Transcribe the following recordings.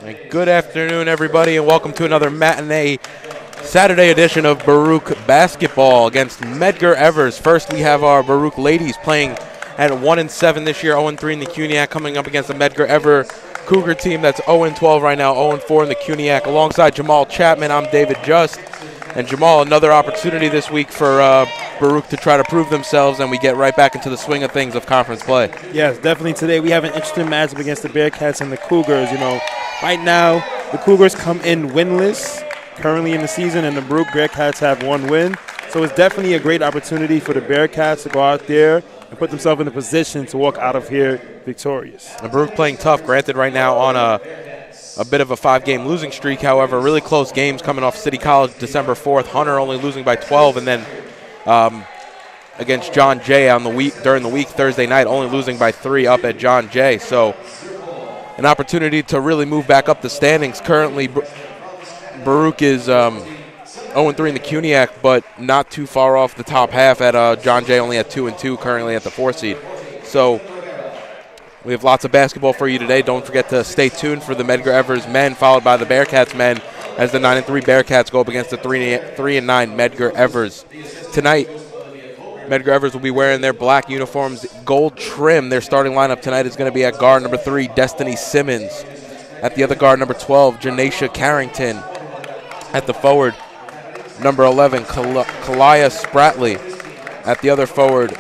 And good afternoon, everybody, and welcome to another matinee Saturday edition of Baruch basketball against Medgar Evers. First, we have our Baruch ladies playing at 1-7 this year, 0-3 in the CUNYAC, coming up against the Medgar Evers Cougar team that's 0-12 right now, 0-4 in the CUNYAC. Alongside Jamal Chapman, I'm David Just. And Jamal, another opportunity this week for Baruch to try to prove themselves, and we get right back into the swing of things of conference play. Yes, definitely today we have an interesting matchup against the Bearcats and the Cougars. You know, right now the Cougars come in winless currently in the season, and the Baruch Bearcats have one win. So it's definitely a great opportunity for the Bearcats to go out there and put themselves in a position to walk out of here victorious. And Baruch playing tough, granted right now on a bit of a 5-game losing streak. However, really close games coming off City College December 4th. Hunter only losing by 12, and then against John Jay during the week Thursday night, only losing by 3 up at John Jay. So an opportunity to really move back up the standings. Currently, Baruch is 0-3 in the CUNYAC, but not too far off the top half at John Jay, only at 2-2 currently at the 4th seed. So we have lots of basketball for you today. Don't forget to stay tuned for the Medgar Evers men, followed by the Bearcats men, as the 9-3 Bearcats go up against the 3-9 Medgar Evers. Tonight, Medgar Evers will be wearing their black uniforms, gold trim. Their starting lineup tonight is going to be at guard number 3, Destiny Simmons. At the other guard, number 12, Janaisha Carrington. At the forward, number 11, Kalia Spratley. At the other forward,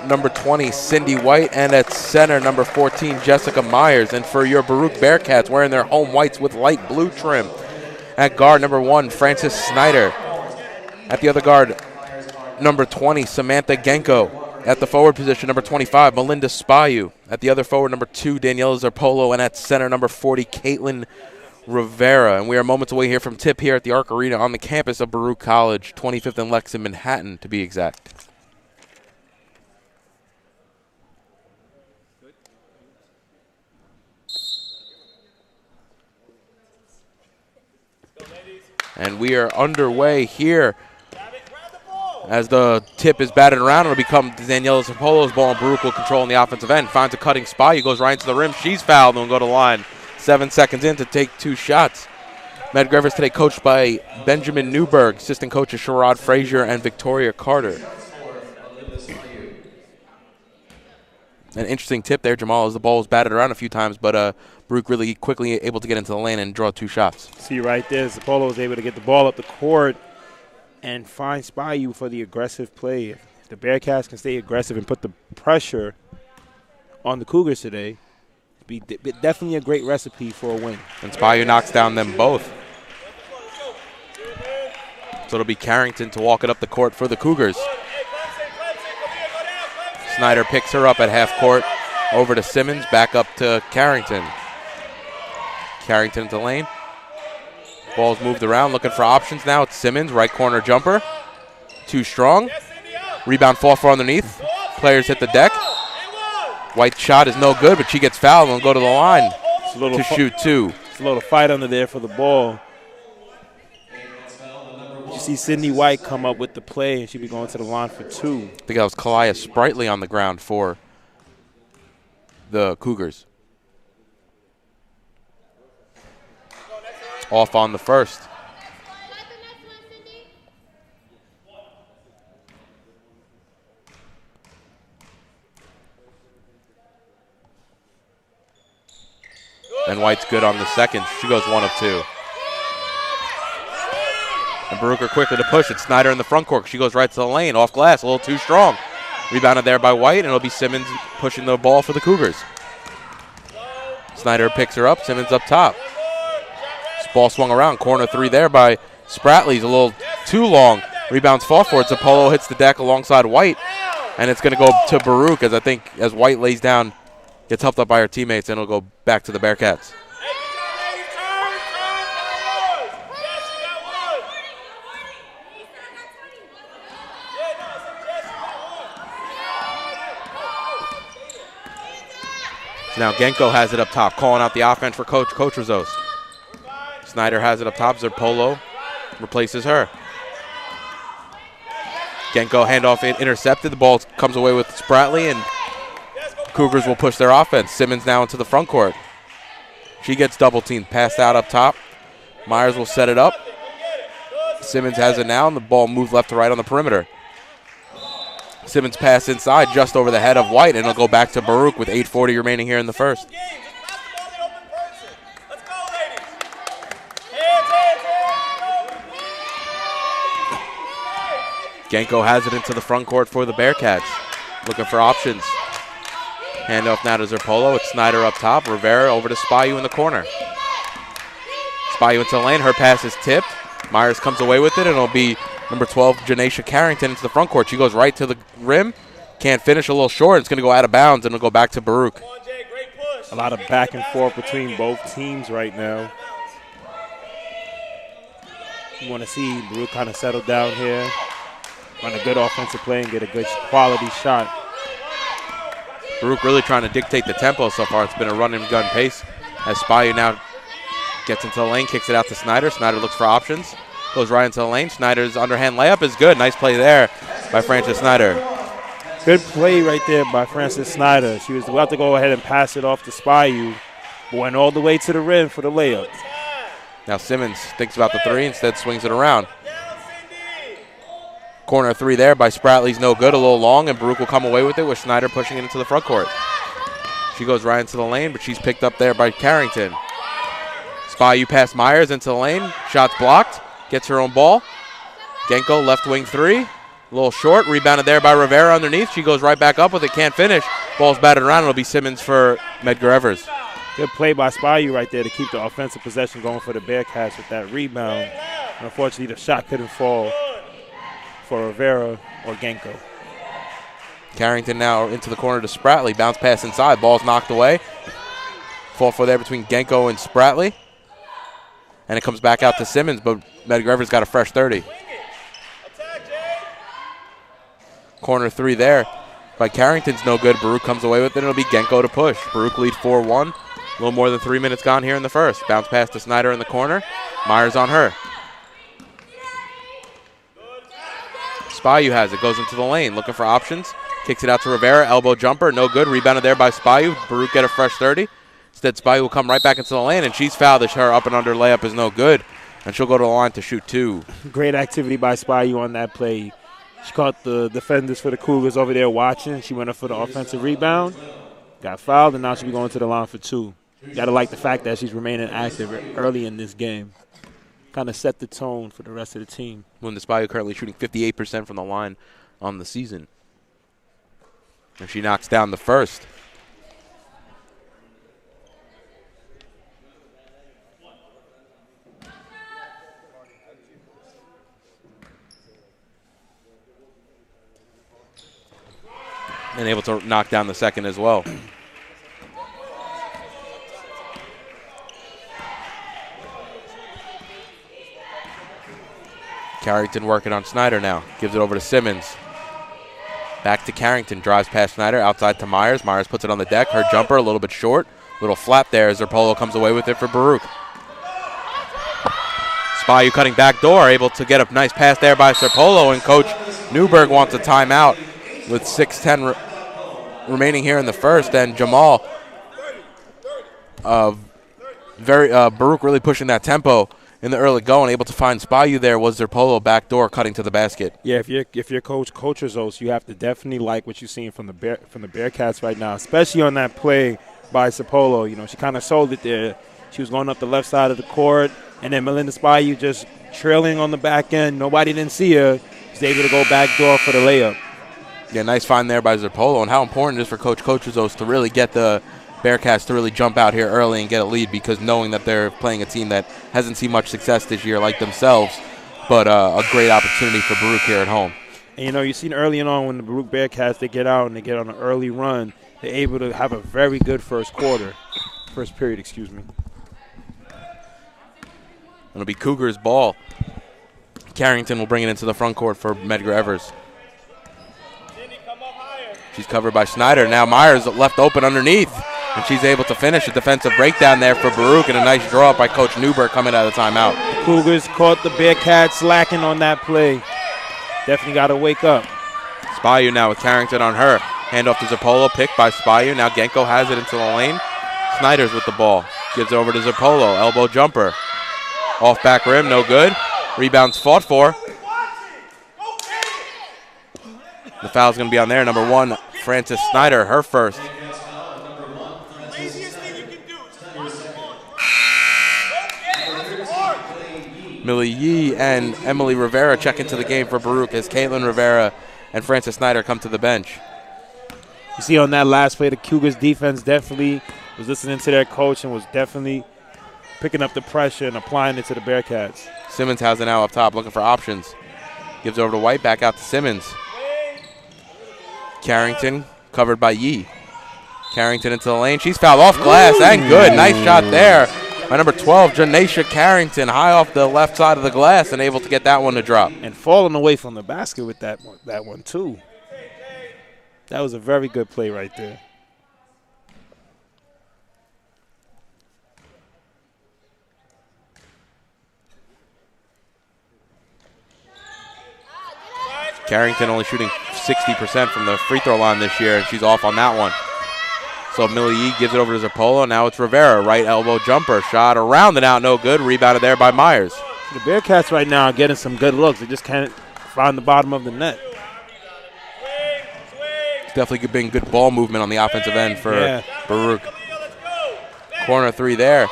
number 20, Cindy White. And at center, number 14, Jessica Myers. And for your Baruch Bearcats, wearing their home whites with light blue trim. At guard, number 1, Frances Snyder. At the other guard, number 20, Samantha Genko. At the forward position, number 25, Melinda Spayu. At the other forward, number 2, Daniela Zarpolo. And at center, number 40, Caitlin Rivera. And we are moments away here from tip here at the Arc Arena on the campus of Baruch College, 25th and Lex in Manhattan, to be exact. And we are underway here as the tip is batted around. It'll become Daniela Zarpolo's ball, and Baruch will control on the offensive end. Finds a cutting spot. He goes right into the rim. She's fouled and will go to the line. 7 seconds in to take 2 shots. Medgar Evers today coached by Benjamin Newberg. Assistant coaches Sherrod Frazier and Victoria Carter. An interesting tip there, Jamal, as the ball was batted around a few times, but Baruch really quickly able to get into the lane and draw 2 shots. See right there, Zapolo was able to get the ball up the court and find Spayu for the aggressive play. If the Bearcats can stay aggressive and put the pressure on the Cougars today, it'd be definitely a great recipe for a win. And Spayu knocks down them both. So it'll be Carrington to walk it up the court for the Cougars. Snyder picks her up at half court. Over to Simmons, back up to Carrington. Carrington to the lane. Ball's moved around, looking for options now. It's Simmons, right corner jumper. Too strong. Rebound fall for underneath. Players hit the deck. White's shot is no good, but she gets fouled and will go to the line to shoot 2. It's a little fight under there for the ball. You see Cindy White come up with the play, and she'll be going to the line for 2. I think that was Kalia Sprightly on the ground for the Cougars. Off on the first. And White's good on the second. She goes 1 of 2. And Baruch are quickly to push it. Snyder in the front court. She goes right to the lane. Off glass. A little too strong. Rebounded there by White, and it'll be Simmons pushing the ball for the Cougars. Snyder picks her up. Simmons up top. This ball swung around. Corner 3 there by Spratley's a little too long. Rebounds fall for it. Zapolo hits the deck alongside White. And it's going to go to Baruch as White lays down, gets helped up by her teammates, and it'll go back to the Bearcats. Now Genko has it up top, calling out the offense for Coach Rizos. Snyder has it up top. Zarpolo replaces her. Genko handoff intercepted. The ball comes away with Spratley, and Cougars will push their offense. Simmons now into the front court. She gets double teamed. Passed out up top. Myers will set it up. Simmons has it now, and the ball moves left to right on the perimeter. Simmons pass inside just over the head of White, and it'll go back to Baruch with 8:40 remaining here in the first. Genko has it into the front court for the Bearcats. Looking for options. Handoff now to Zerpolo. It's Snyder up top. Rivera over to Spayu in the corner. Spayu into the lane. Her pass is tipped. Myers comes away with it, and it'll be number 12, Janesha Carrington, into the front court. She goes right to the rim. Can't finish, a little short. It's going to go out of bounds, and it'll go back to Baruch. A lot of back and forth between both teams right now. You want to see Baruch kind of settle down here, run a good offensive play, and get a good quality shot. Baruch really trying to dictate the tempo so far. It's been a run and gun pace as Spayu now gets into the lane, kicks it out to Snyder. Snyder looks for options, goes right into the lane. Snyder's underhand layup is good. Nice play there by Frances Snyder. Good play right there by Frances Snyder. She was about to go ahead and pass it off to Spayu, but went all the way to the rim for the layup. Now Simmons thinks about the three, instead swings it around. Corner three there by Spratley's no good, a little long, and Baruch will come away with it with Snyder pushing it into the front court. She goes right into the lane, but she's picked up there by Carrington. Spayu past Myers into the lane. Shots blocked. Gets her own ball. Genko left wing three. A little short. Rebounded there by Rivera underneath. She goes right back up with it. Can't finish. Ball's batted around. It'll be Simmons for Medgar Evers. Good play by Spayu right there to keep the offensive possession going for the Bearcats with that rebound. And unfortunately, the shot couldn't fall for Rivera or Genko. Carrington now into the corner to Spratley. Bounce pass inside. Ball's knocked away. Fall for there between Genko and Spratley. And it comes back out to Simmons, but Medgar Evers got a fresh 30. Corner three there by Carrington's no good. Baruch comes away with it. It'll be Genko to push. Baruch lead 4-1. A little more than 3 minutes gone here in the first. Bounce pass to Snyder in the corner. Myers on her. Spayu has it. Goes into the lane. Looking for options. Kicks it out to Rivera. Elbow jumper. No good. Rebounded there by Spayu. Baruch get a fresh 30. Instead, Spayu will come right back into the lane, and she's fouled. Her up and under layup is no good, and she'll go to the line to shoot two. Great activity by Spayu on that play. She caught the defenders for the Cougars over there watching. She went up for the offensive rebound, got fouled, and now she'll be going to the line for two. You got to like the fact that she's remaining active early in this game. Kind of set the tone for the rest of the team. When the Spayu currently shooting 58% from the line on the season. And she knocks down the first. And able to knock down the second as well. Carrington working on Snyder now. Gives it over to Simmons. Back to Carrington. Drives past Snyder. Outside to Myers. Myers puts it on the deck. Her jumper a little bit short. Little flap there as Zerpolo comes away with it for Baruch. Spayu cutting back door. Able to get a nice pass there by Zerpolo. And Coach Newberg wants a timeout with 6:10 remaining here in the first. And Jamal, Baruch really pushing that tempo in the early going, able to find Spayu there. Was Zerpolo back door cutting to the basket. Yeah, if you're Coach Rizos, you have to definitely like what you're seeing from the Bearcats right now, especially on that play by Zerpolo. You know, she kind of sold it there. She was going up the left side of the court, and then Melinda Spayu just trailing on the back end. Nobody didn't see her. She was able to go back door for the layup. Yeah, nice find there by Zerpolo, and how important it is for Coach Rizos to really get the Bearcats to really jump out here early and get a lead, because knowing that they're playing a team that hasn't seen much success this year like themselves, but a great opportunity for Baruch here at home. And, you know, you've seen early on when the Baruch Bearcats, they get out and they get on an early run, they're able to have a very good first period, excuse me. It'll be Cougars ball. Carrington will bring it into the front court for Medgar Evers. She's covered by Snyder. Now Myers left open underneath, and she's able to finish a defensive breakdown there for Baruch, and a nice draw up by Coach Newberg coming out of the timeout. The Cougars caught the Bearcats lacking on that play. Definitely got to wake up. Spayu now with Carrington on her. Handoff to Zerpolo, picked by Spayu. Now Genko has it into the lane. Snyder's with the ball. Gives it over to Zapolo. Elbow jumper. Off back rim, no good. Rebounds fought for. The foul's going to be on there. Number 1, Frances Snyder, her first. Millie Yee and Emily Rivera check into the game for Baruch as Caitlin Rivera and Frances Snyder come to the bench. You see on that last play, the Cougars defense definitely was listening to their coach and was definitely picking up the pressure and applying it to the Bearcats. Simmons has it now up top, looking for options. Gives over to White, back out to Simmons. Carrington covered by Yee. Carrington into the lane. She's fouled off glass and good. Nice shot there by number 12, Janaisha Carrington, high off the left side of the glass and able to get that one to drop. And falling away from the basket with that one too. That was a very good play right there. Carrington only shooting 60% from the free throw line this year, and she's off on that one. So Millie Yee gives it over to Zapolo. Now it's Rivera. Right elbow jumper. Shot around and out. No good. Rebounded there by Myers. The Bearcats right now are getting some good looks. They just can't find the bottom of the net. Definitely been good ball movement on the offensive end for Baruch. Corner 3 there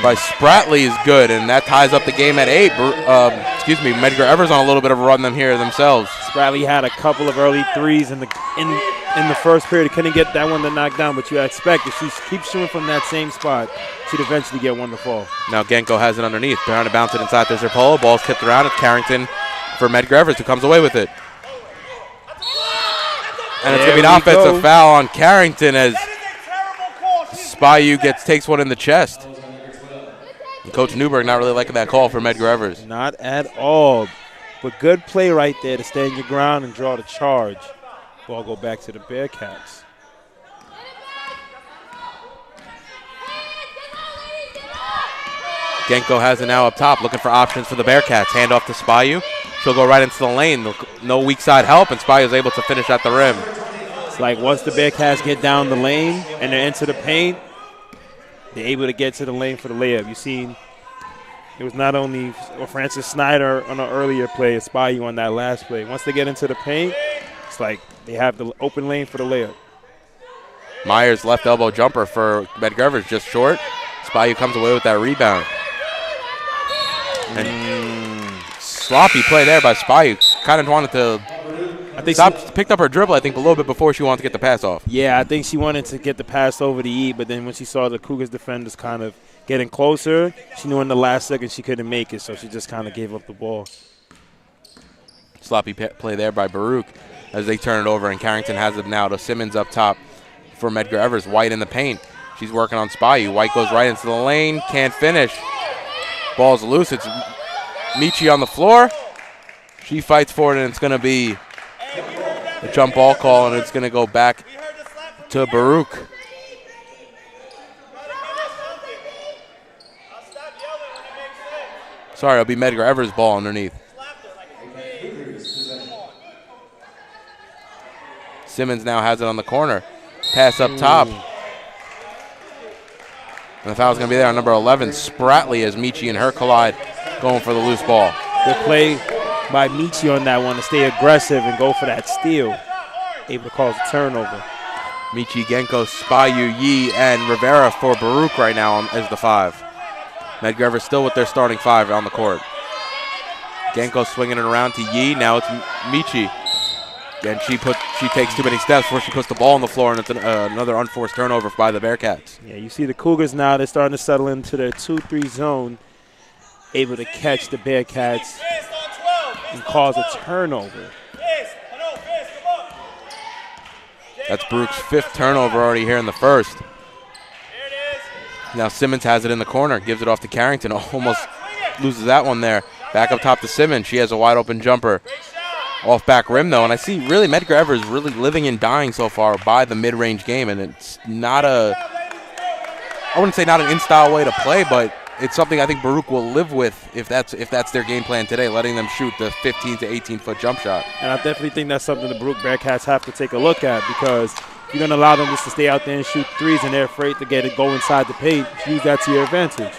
by Spratley is good, and that ties up the game at 8. Medgar Evers on a little bit of a run them here themselves. Spratley had a couple of early threes in the first period. Couldn't get that one to knock down, but you expect if she keeps shooting from that same spot, she'd eventually get one to fall. Now Genko has it underneath. Trying to bounce it inside to Zapolo. Ball's tipped around. It's Carrington for Medgar Evers who comes away with it. And it's going to be an offensive foul on Carrington as Spayu takes one in the chest. And Coach Newberg not really liking that call for Medgar Evers. Not at all. But good play right there to stand your ground and draw the charge. Ball go back to the Bearcats. Genko has it now up top, looking for options for the Bearcats. Hand off to Spayu. She'll go right into the lane. No weak side help, and Spayu's able to finish at the rim. It's like once the Bearcats get down the lane and they're into the paint, they're able to get to the lane for the layup. You've seen it was not only Frances Snyder on an earlier play, it's Spayu on that last play. Once they get into the paint, it's like they have the open lane for the layup. Myers left elbow jumper for Medgar Evers, just short. Spayu comes away with that rebound. And sloppy play there by Spayu. Kind of wanted to picked up her dribble, I think, a little bit before she wanted to get the pass off. Yeah, I think she wanted to get the pass over to Yee, but then when she saw the Cougars defenders kind of getting closer, she knew in the last second she couldn't make it, so she just kind of gave up the ball. Sloppy play there by Baruch as they turn it over, and Carrington has it now to Simmons up top for Medgar Evers. White in the paint. She's working on Spayu. White goes right into the lane, can't finish. Ball's loose. It's Michi on the floor. She fights for it, and it's going to be a jump ball call, and it's going to go back to Baruch. Sorry, it'll be Medgar Evers' ball underneath. Simmons now has it on the corner. Pass up top. And the foul's going to be there on number 11, Spratley, as Michi and her collide, going for the loose ball. Good play by Michi on that one to stay aggressive and go for that steal. Able to cause a turnover. Michi, Genko, Spayu, Yee, and Rivera for Baruch right now as the 5. Medgar Evers still with their starting 5 on the court. Genko swinging it around to Yee. Now it's Michi. And she takes too many steps before she puts the ball on the floor, and it's another unforced turnover by the Bearcats. Yeah, you see the Cougars now, they're starting to settle into their 2-3 zone, able to catch the Bearcats and cause a turnover. That's Baruch's 5th turnover already here in the first. Now Simmons has it in the corner, gives it off to Carrington, almost loses that one there. Back up top to Simmons. She has a wide open jumper. Off back rim, though, and I see really Medgar Evers really living and dying so far by the mid-range game, and it's not I wouldn't say not an in-style way to play, but it's something I think Baruch will live with if that's their game plan today, letting them shoot the 15 to 18-foot jump shot. And I definitely think that's something the Baruch Bearcats have to take a look at, because If you're going to allow them just to stay out there and shoot threes and they're afraid to go inside the paint, use that to your advantage.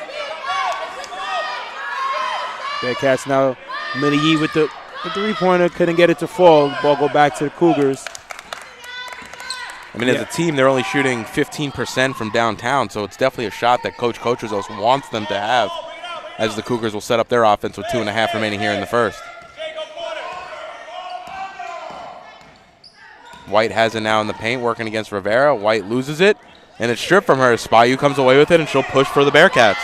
Bearcats now, Millie Yee with the three-pointer, couldn't get it to fall. The ball go back to the Cougars. I mean, as a team, they're only shooting 15% from downtown, so it's definitely a shot that Coach Coachrazos wants them to have, as the Cougars will set up their offense with 2.5 remaining here in the first. White has it now in the paint, working against Rivera. White loses it, and it's stripped from her. Spayu comes away with it, and she'll push for the Bearcats.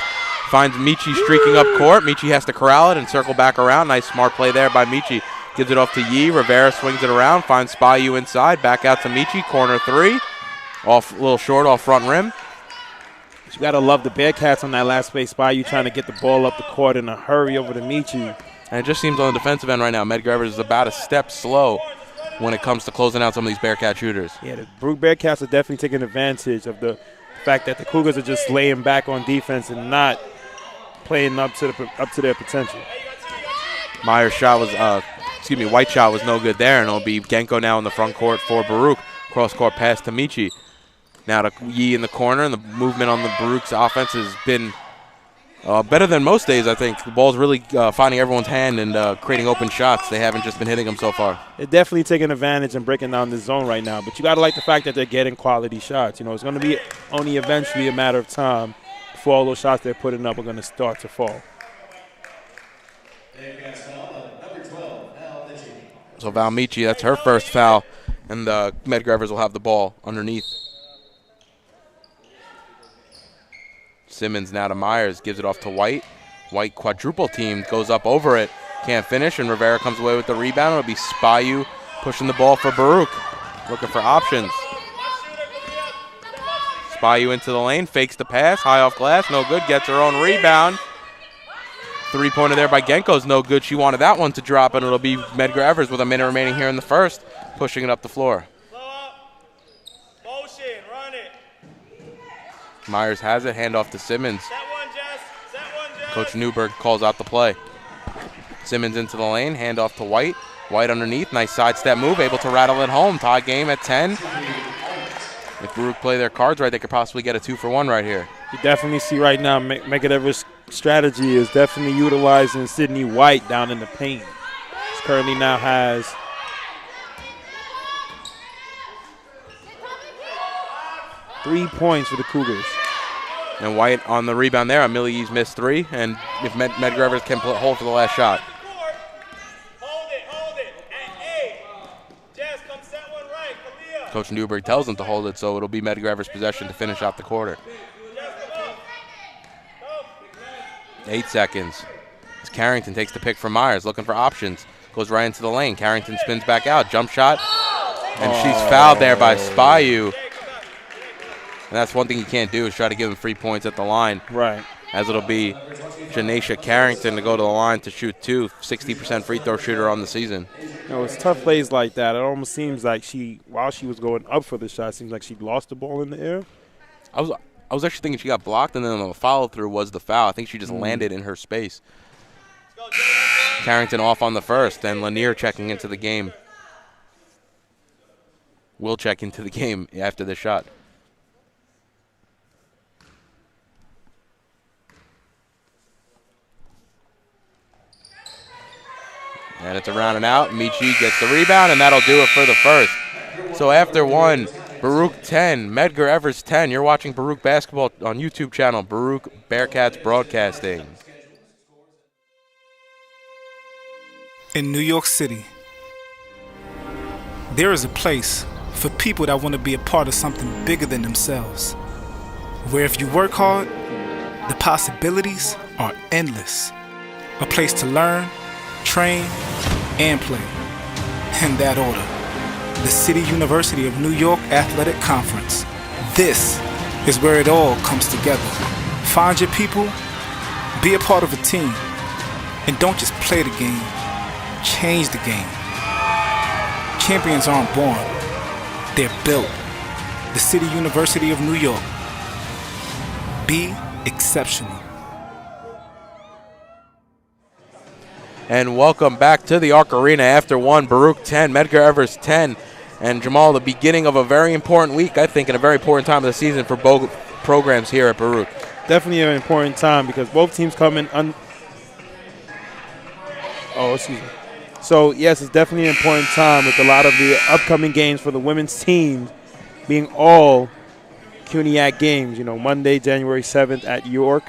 Finds Michi streaking up court. Michi has to corral it and circle back around. Nice smart play there by Michi. Gives it off to Yee. Rivera swings it around, finds Spayu inside. Back out to Michi, corner three. Off, a little short off front rim. You got to love the Bearcats on that last space. Spayu trying to get the ball up the court in a hurry over to Michi. And it just seems on the defensive end right now, Medgar Evers is about a step slow when it comes to closing out some of these Bearcat shooters. Yeah, the Baruch Bearcats are definitely taking advantage of the fact that the Cougars are just laying back on defense and not playing up to their potential. White's shot was no good there, and it'll be Genko now in the front court for Baruch. Cross-court pass to Michi. Now to Yee in the corner, and the movement on the Baruch's offense has been better than most days, I think. The ball's really finding everyone's hand and creating open shots. They haven't just been hitting them so far. They're definitely taking advantage and breaking down the zone right now, but you got to like the fact that they're getting quality shots. You know, it's going to be only eventually a matter of time before all those shots they're putting up are going to start to fall. So Val Michi, that's her first foul, and Medgar Evers will have the ball underneath. Simmons now to Myers, gives it off to White. White quadruple team, goes up over it, can't finish, and Rivera comes away with the rebound. It'll be Spayu pushing the ball for Baruch, looking for options. Spayu into the lane, fakes the pass, high off glass, no good, gets her own rebound. Three-pointer there by Genko's no good. She wanted that one to drop, and it'll be Medgar Evers with a minute remaining here in the first, pushing it up the floor. Myers has it, handoff to Simmons. Coach Newberg calls out the play. Simmons into the lane, handoff to White. White underneath, nice sidestep move, able to rattle it home. Tie game at 10. If Baruch play their cards right, they could possibly get a 2-for-1 right here. You definitely see right now Medgar Evers' strategy is definitely utilizing Sydney White down in the paint. She currently now has 3 points for the Cougars. And White on the rebound there. Millie Yee's missed three, and if Medgar Evers can hold for the last shot. Coach Newberg tells them to hold it, so it'll be Medgar Evers' possession to finish out the quarter. 8 seconds. As Carrington takes the pick from Myers, looking for options. Goes right into the lane. Carrington spins back out. Jump shot. And she's fouled there by Spayu. And that's one thing you can't do is try to give him 3 points at the line. Right. As it'll be Janesha Carrington to go to the line to shoot 60% free throw shooter on the season. You know, it's tough plays like that. It almost seems like while she was going up for the shot, it seems like she lost the ball in the air. I was actually thinking she got blocked, and then the follow-through was the foul. I think she just landed in her space. Carrington off on the first, and Lanier checking into the game. Will check into the game after the shot. And it's around and out. Michi gets the rebound, and that'll do it for the first. So after one, Baruch 10, Medgar Evers 10. You're watching Baruch basketball on YouTube channel, Baruch Bearcats Broadcasting. In New York City, there is a place for people that want to be a part of something bigger than themselves, where if you work hard, the possibilities are endless. A place to learn, train, and play. In that order, the City University of New York Athletic Conference. This is where it all comes together. Find your people, be a part of a team, and don't just play the game, change the game. Champions aren't born, they're built. The City University of New York. Be exceptional. And welcome back to the Arc Arena after one. Baruch 10, Medgar Evers 10. And Jamal, the beginning of a very important week, I think, and a very important time of the season for both programs here at Baruch. Definitely an important time because both teams come in excuse me. So, yes, it's definitely an important time with a lot of the upcoming games for the women's team being all CUNYAC games. Monday, January 7th at York.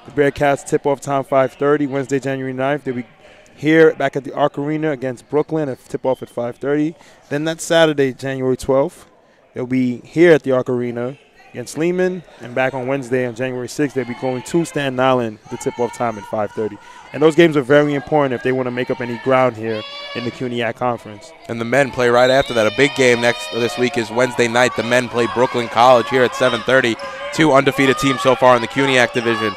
The Bearcats tip-off time 5:30. Wednesday, January 9th, they'll be here back at the Arc Arena against Brooklyn at tip-off at 5:30. Then that Saturday, January 12th, they'll be here at the Arc Arena against Lehman. And back on Wednesday, on January 6th, they'll be going to Staten Island the tip-off time at 5:30. And those games are very important if they want to make up any ground here in the CUNYAC Conference. And the men play right after that. A big game this week is Wednesday night. The men play Brooklyn College here at 7:30. 2 undefeated teams so far in the CUNYAC division.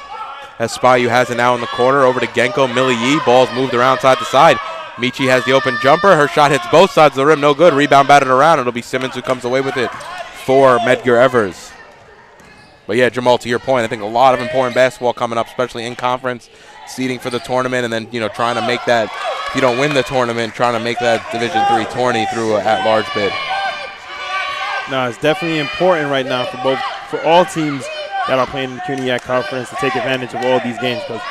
As Spayu has it now in the corner, over to Genko, Millie Yee. Ball's moved around side to side. Michi has the open jumper. Her shot hits both sides of the rim. No good. Rebound batted around. It'll be Simmons who comes away with it for Medgar Evers. But, yeah, Jamal, to your point, I think a lot of important basketball coming up, especially in conference, seeding for the tournament, and then, trying to make that, if you don't win the tournament, trying to make that Division III tourney through an at-large bid. No, it's definitely important right now for all teams that are playing in the CUNYAC Conference to take advantage of all these games because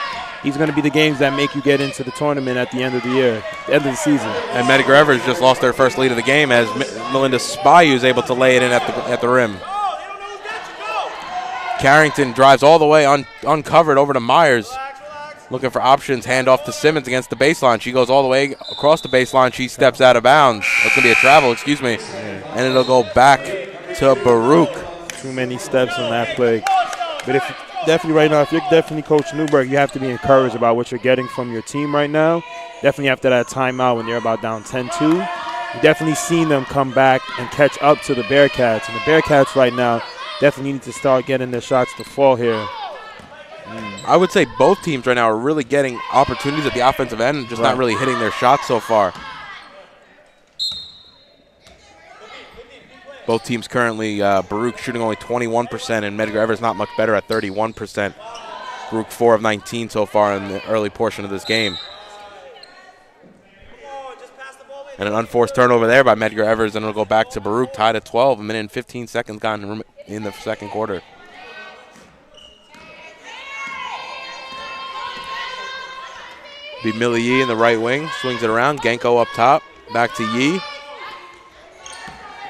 these are going to be the games that make you get into the tournament at the end of the year, the end of the season. And Medgar Evers just lost their first lead of the game as Melinda Spayu is able to lay it in at the rim. Carrington drives all the way uncovered over to Myers. Looking for options, handoff to Simmons against the baseline. She goes all the way across the baseline. She steps out of bounds. That's going to be a travel, and it'll go back to Baruch. Too many steps on that play. But if you're definitely Coach Newberg, you have to be encouraged about what you're getting from your team right now. Definitely after that timeout when they're about down 10-2. You've definitely seen them come back and catch up to the Bearcats. And the Bearcats right now definitely need to start getting their shots to fall here. I would say both teams right now are really getting opportunities at the offensive end and just not really hitting their shots so far. Both teams currently, Baruch shooting only 21%, and Medgar Evers not much better at 31%. Baruch 4 of 19 so far in the early portion of this game. And an unforced turnover there by Medgar Evers, and it'll go back to Baruch, tied at 12, a minute and 15 seconds gone in the second quarter. Be Millie Yee in the right wing, swings it around, Genko up top, back to Yee.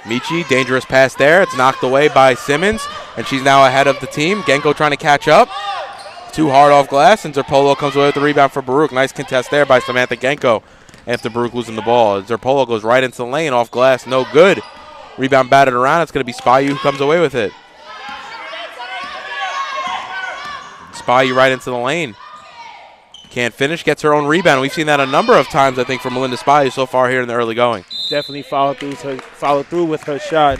Michi, dangerous pass there. It's knocked away by Simmons, and she's now ahead of the team. Genko trying to catch up. Too hard off glass, and Zerpolo comes away with the rebound for Baruch. Nice contest there by Samantha Genko after Baruch losing the ball. Zerpolo goes right into the lane, off glass, no good. Rebound batted around. It's going to be Spayu who comes away with it. Spayu right into the lane. Can't finish, gets her own rebound. We've seen that a number of times, I think, from Melinda Spayu so far here in the early going. Definitely followed through with her shot,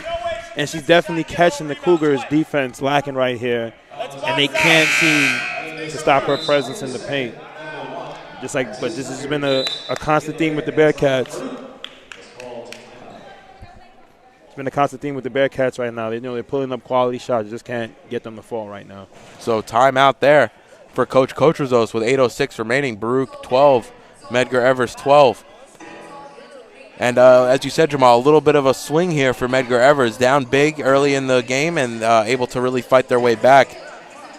and she's definitely catching the Cougars' defense lacking right here, and they can't seem to stop her presence in the paint. But this has been a constant theme with the Bearcats. It's been a constant theme with the Bearcats right now. They're pulling up quality shots, just can't get them to fall right now. So timeout there for Coach Kotrazos with 8:06 remaining. Baruch 12, Medgar Evers 12. And as you said, Jamal, a little bit of a swing here for Medgar Evers. Down big early in the game and able to really fight their way back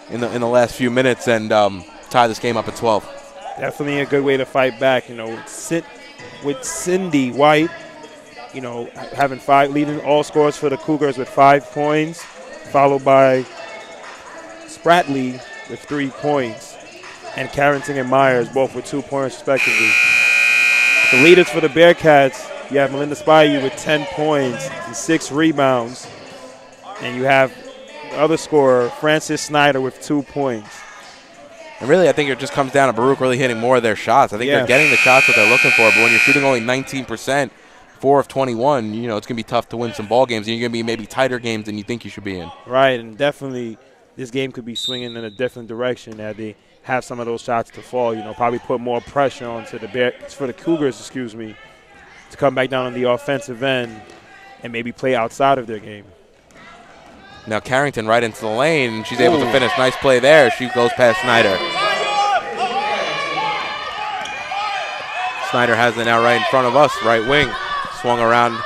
in the last few minutes and tie this game up at 12. Definitely a good way to fight back. With Cindy White, having leading all scores for the Cougars with 5 points, followed by Spratley with 3 points, and Carrington and Myers both with 2 points respectively. The leaders for the Bearcats, you have Melinda Spayu with 10 points and 6 rebounds, and you have the other scorer, Frances Snyder, with 2 points. And really, I think it just comes down to Baruch really hitting more of their shots. I think they're getting the shots that they're looking for, but when you're shooting only 19%, 4 of 21, it's going to be tough to win some ball games, and you're going to be maybe tighter games than you think you should be in. Right, and definitely this game could be swinging in a different direction as they have some of those shots to fall. Probably put more pressure onto the Cougars, to come back down on the offensive end and maybe play outside of their game. Now Carrington right into the lane, and she's able to finish. Nice play there. She goes past Snyder. Snyder has it now right in front of us, right wing. Swung around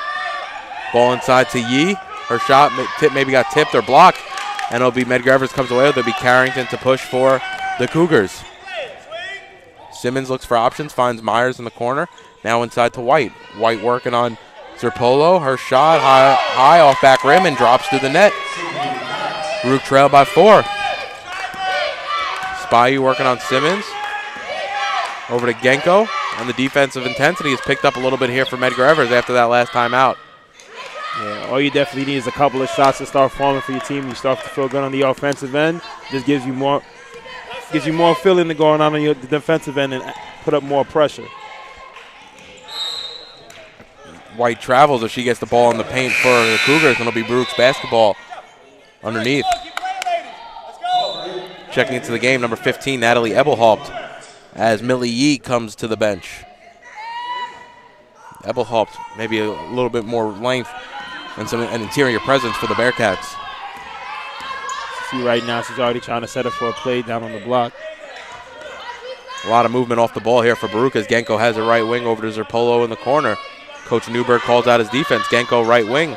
Ball inside to Yee. Her shot maybe got tipped or blocked, and it'll be Medgar Evers comes away with it. It'll be Carrington to push for the Cougars. Simmons looks for options, finds Myers in the corner. Now inside to White. White working on Zerpolo. Her shot high off back rim and drops through the net. Baruch trail by 4. Spivey working on Simmons. Over to Genko. And the defensive intensity is picked up a little bit here for Medgar Evers after that last timeout. Yeah, all you definitely need is a couple of shots to start falling for your team. You start to feel good on the offensive end. Just gives you more feeling to going on the defensive end and put up more pressure. White travels as she gets the ball in the paint for the Cougars, and it'll be Baruch's basketball underneath. Checking into the game, number 15, Natalie Ebelhaupt, as Millie Yee comes to the bench. Ebelhaupt, maybe a little bit more length and an interior presence for the Bearcats. See right now, she's already trying to set up for a play down on the block. A lot of movement off the ball here for Baruch as Genko has a right wing over to Zerpolo in the corner. Coach Newberg calls out his defense. Genko right wing.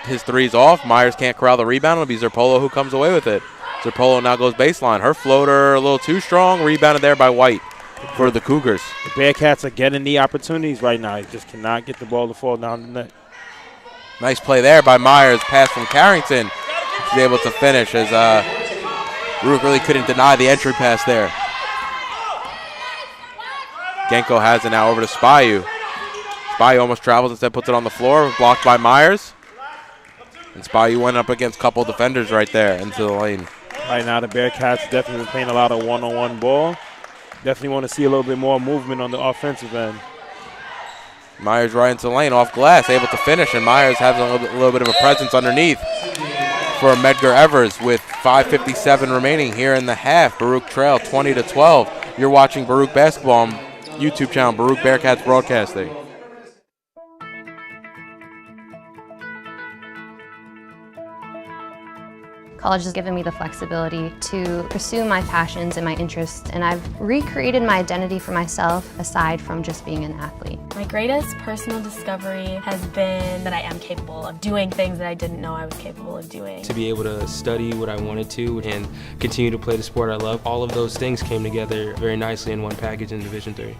His three's off. Myers can't corral the rebound. It'll be Zerpolo who comes away with it. Zerpolo now goes baseline. Her floater a little too strong. Rebounded there by White for the Cougars. The Bearcats are getting the opportunities right now. They just cannot get the ball to fall down the net. Nice play there by Myers. Pass from Carrington. She's able to finish as Baruch really couldn't deny the entry pass there. Genko has it now over to Spivey. Spivey almost travels, instead puts it on the floor, blocked by Myers. And Spivey went up against a couple defenders right there into the lane. Right now the Bearcats definitely playing a lot of one-on-one ball. Definitely want to see a little bit more movement on the offensive end. Myers right into the lane, off glass, able to finish, and Myers has a little bit of a presence underneath for Medgar Evers with 5:57 remaining here in the half. Baruch trail 20-12. You're watching Baruch Basketball on YouTube channel, Baruch Bearcats Broadcasting. College has given me the flexibility to pursue my passions and my interests, and I've recreated my identity for myself aside from just being an athlete. My greatest personal discovery has been that I am capable of doing things that I didn't know I was capable of doing. To be able to study what I wanted to and continue to play the sport I love, all of those things came together very nicely in one package in Division III.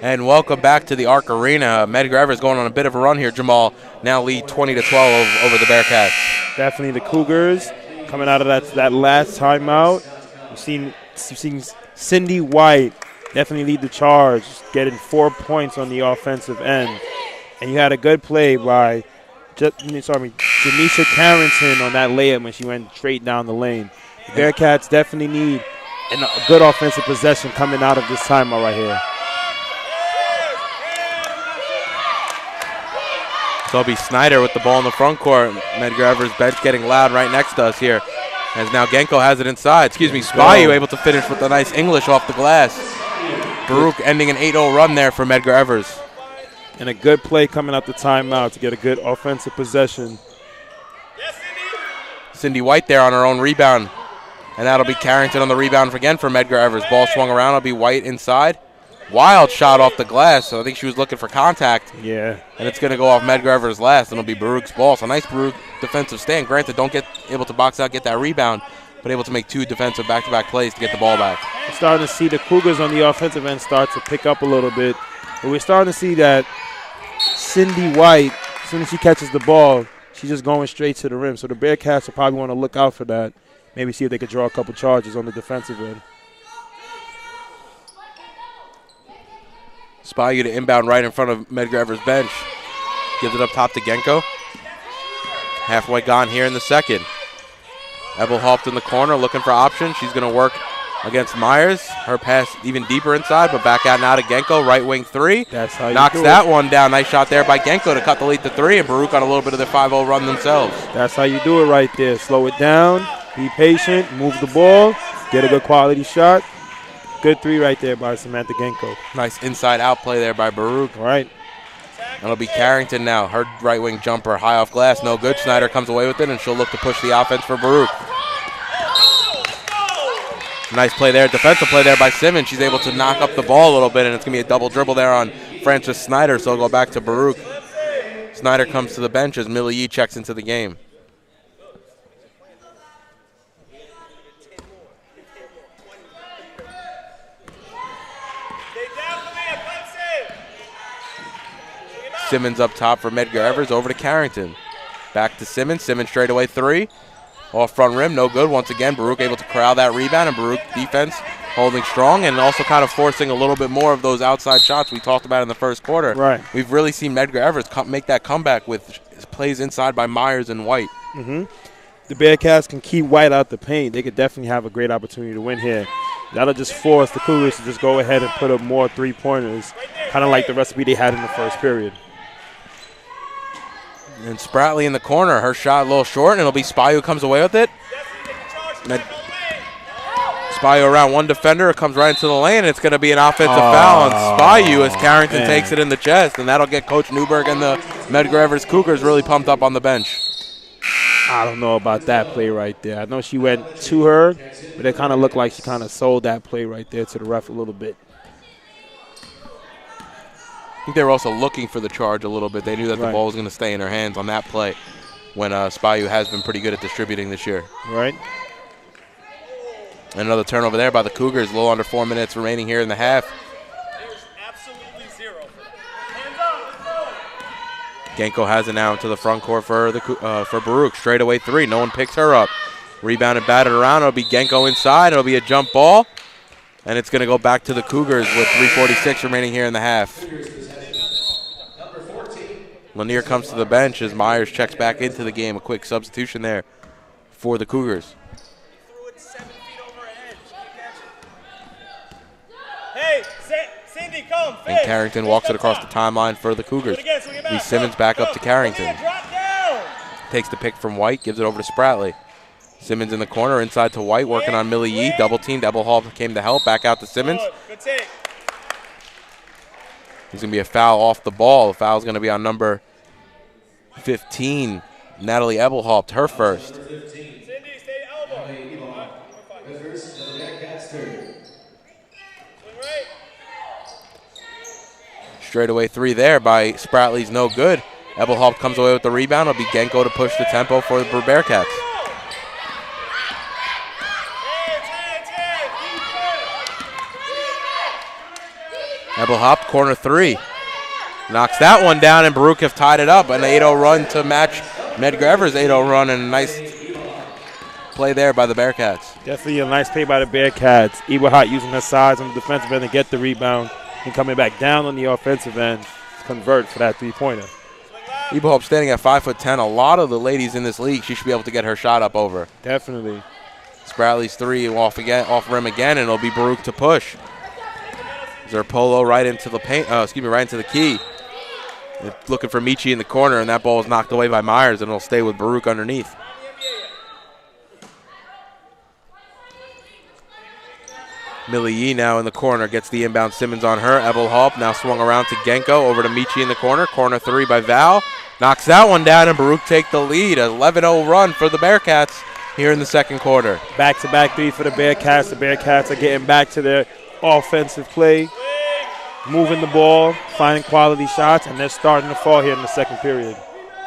And welcome back to the Arc Arena. Medgar Evers going on a bit of a run here. Jamal now lead 20-12 over the Bearcats. Definitely the Cougars coming out of that last timeout. We've seen Cindy White definitely lead the charge, getting 4 points on the offensive end. And you had a good play by Janisha Carrington on that layup when she went straight down the lane. The Bearcats definitely need a good offensive possession coming out of this timeout right here. So it'll be Snyder with the ball in the front court. Medgar Evers' bench getting loud right next to us here. As now Genko has it inside. Spivey able to finish with a nice English off the glass. Baruch ending an 8-0 run there for Medgar Evers. And a good play coming out the timeout to get a good offensive possession. Cindy White there on her own rebound. And that'll be Carrington on the rebound again for Medgar Evers. Ball swung around. It'll be White inside. Wild shot off the glass, so I think she was looking for contact. Yeah. And it's going to go off Medgar Evers last, and it'll be Baruch's ball. So nice Baruch defensive stand. Granted, don't get able to box out, get that rebound, but able to make 2 defensive back-to-back plays to get the ball back. We're starting to see the Cougars on the offensive end start to pick up a little bit. But we're starting to see that Cindy White, as soon as she catches the ball, she's just going straight to the rim. So the Bearcats will probably want to look out for that. Maybe see if they could draw a couple charges on the defensive end. Spivey to inbound right in front of Medgar Evers' bench. Gives it up top to Genko. Halfway gone here in the second. Ebelhaupt in the corner looking for options. She's going to work against Myers. Her pass even deeper inside, but back out now to Genko. Right wing 3. That's how you knocks do that it. one down. Nice shot there by Genko to cut the lead to 3, and Baruch on a little bit of their 5-0 run themselves. That's how you do it right there. Slow it down, be patient, move the ball, get a good quality shot. Good 3 right there by Samantha Genko. Nice inside-out play there by Baruch. All right. And it'll be Carrington now. Her right wing jumper high off glass. No good. Snyder comes away with it, and she'll look to push the offense for Baruch. Nice play there, defensive play there by Simmons. She's able to knock up the ball a little bit, and it's going to be a double dribble there on Frances Snyder, so it'll go back to Baruch. Snyder comes to the bench as Millie Yee checks into the game. Simmons up top for Medgar Evers, over to Carrington. Back to Simmons. Simmons straight away three. Off front rim, no good. Once again, Baruch able to corral that rebound, and Baruch defense holding strong and also kind of forcing a little bit more of those outside shots we talked about in the first quarter. Right. We've really seen Medgar Evers make that comeback with plays inside by Myers and White. The Bearcats can keep White out the paint. They could definitely have a great opportunity to win here. That'll just force the Cougars to just go ahead and put up more three-pointers, kind of like the recipe they had in the first period. And Spratley in the corner. Her shot a little short, and it'll be Spy who comes away with it. Spy around one defender. It comes right into the lane, and it's going to be an offensive foul on Spyu as Carrington takes it in the chest, and that'll get Coach Newberg and the Medgar Evers Cougars really pumped up on the bench. I don't know about that play right there. I know she went to her, but it kind of looked like she kind of sold that play right there to the ref a little bit. I think they were also looking for the charge a little bit. They knew that the ball was going to stay in her hands on that play when Spyu has been pretty good at distributing this year. Right. Another turnover there by the Cougars. A little under 4 minutes remaining here in the half. There's absolutely zero. Genko has it now into the front court for Baruch. Straight away three. No one picks her up. Rebounded, batted around. It'll be Genko inside. It'll be a jump ball. And it's going to go back to the Cougars with 3:46 remaining here in the half. Lanier comes to the bench as Myers checks back into the game. A quick substitution there for the Cougars. Hey, Cindy, come. And Carrington walks it across the timeline for the Cougars. Simmons back up to Carrington. Takes the pick from White, gives it over to Spratley. Simmons in the corner, inside to White, working on Millie Yee. Double teamed, Hall came to help. Back out to Simmons. There's going to be a foul off the ball. The foul's going to be on number 15, Natalie Ebelhaupt, her first. Straight away three there by Spratley's no good. Ebelhaupt comes away with the rebound. It'll be Genko to push the tempo for the Bearcats. Ebelhaupt, corner three. Knocks that one down, and Baruch have tied it up. An 8-0 run to match Medgar Evers' 8-0 run, and a nice play there by the Bearcats. Definitely a nice play by the Bearcats. Ebelhaupt using her size on the defensive end to get the rebound and coming back down on the offensive end to convert for that three-pointer. Ebelhaupt standing at 5'10". A lot of the ladies in this league, she should be able to get her shot up over. Definitely. Spratley's three off rim again, and it'll be Baruch to push. Zerpolo right into the paint. Right into the key. They're looking for Michi in the corner, and that ball is knocked away by Myers, and it'll stay with Baruch underneath. Millie Yee now in the corner, gets the inbound. Simmons on her. Ebelhaupt now swung around to Genko, over to Michi in the corner. Corner three by Val. Knocks that one down, and Baruch take the lead. 11-0 run for the Bearcats here in the second quarter. Back-to-back three for the Bearcats. The Bearcats are getting back to their offensive play, moving the ball, finding quality shots, and they're starting to fall here in the second period.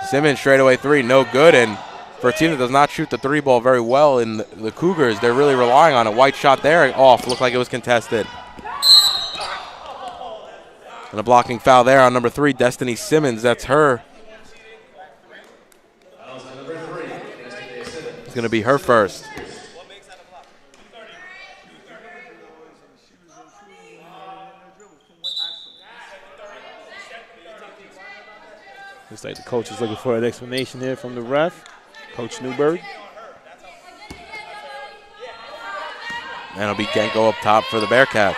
Simmons straight away three, no good, and for a team that does not shoot the three ball very well in the Cougars, they're really relying on it. White shot there, off, looked like it was contested. And a blocking foul there on number 3, Destiny Simmons. That's her. It's going to be her first. Looks like the coach is looking for an explanation here from the ref, Coach Newberg. And it'll be Genko up top for the Bearcats.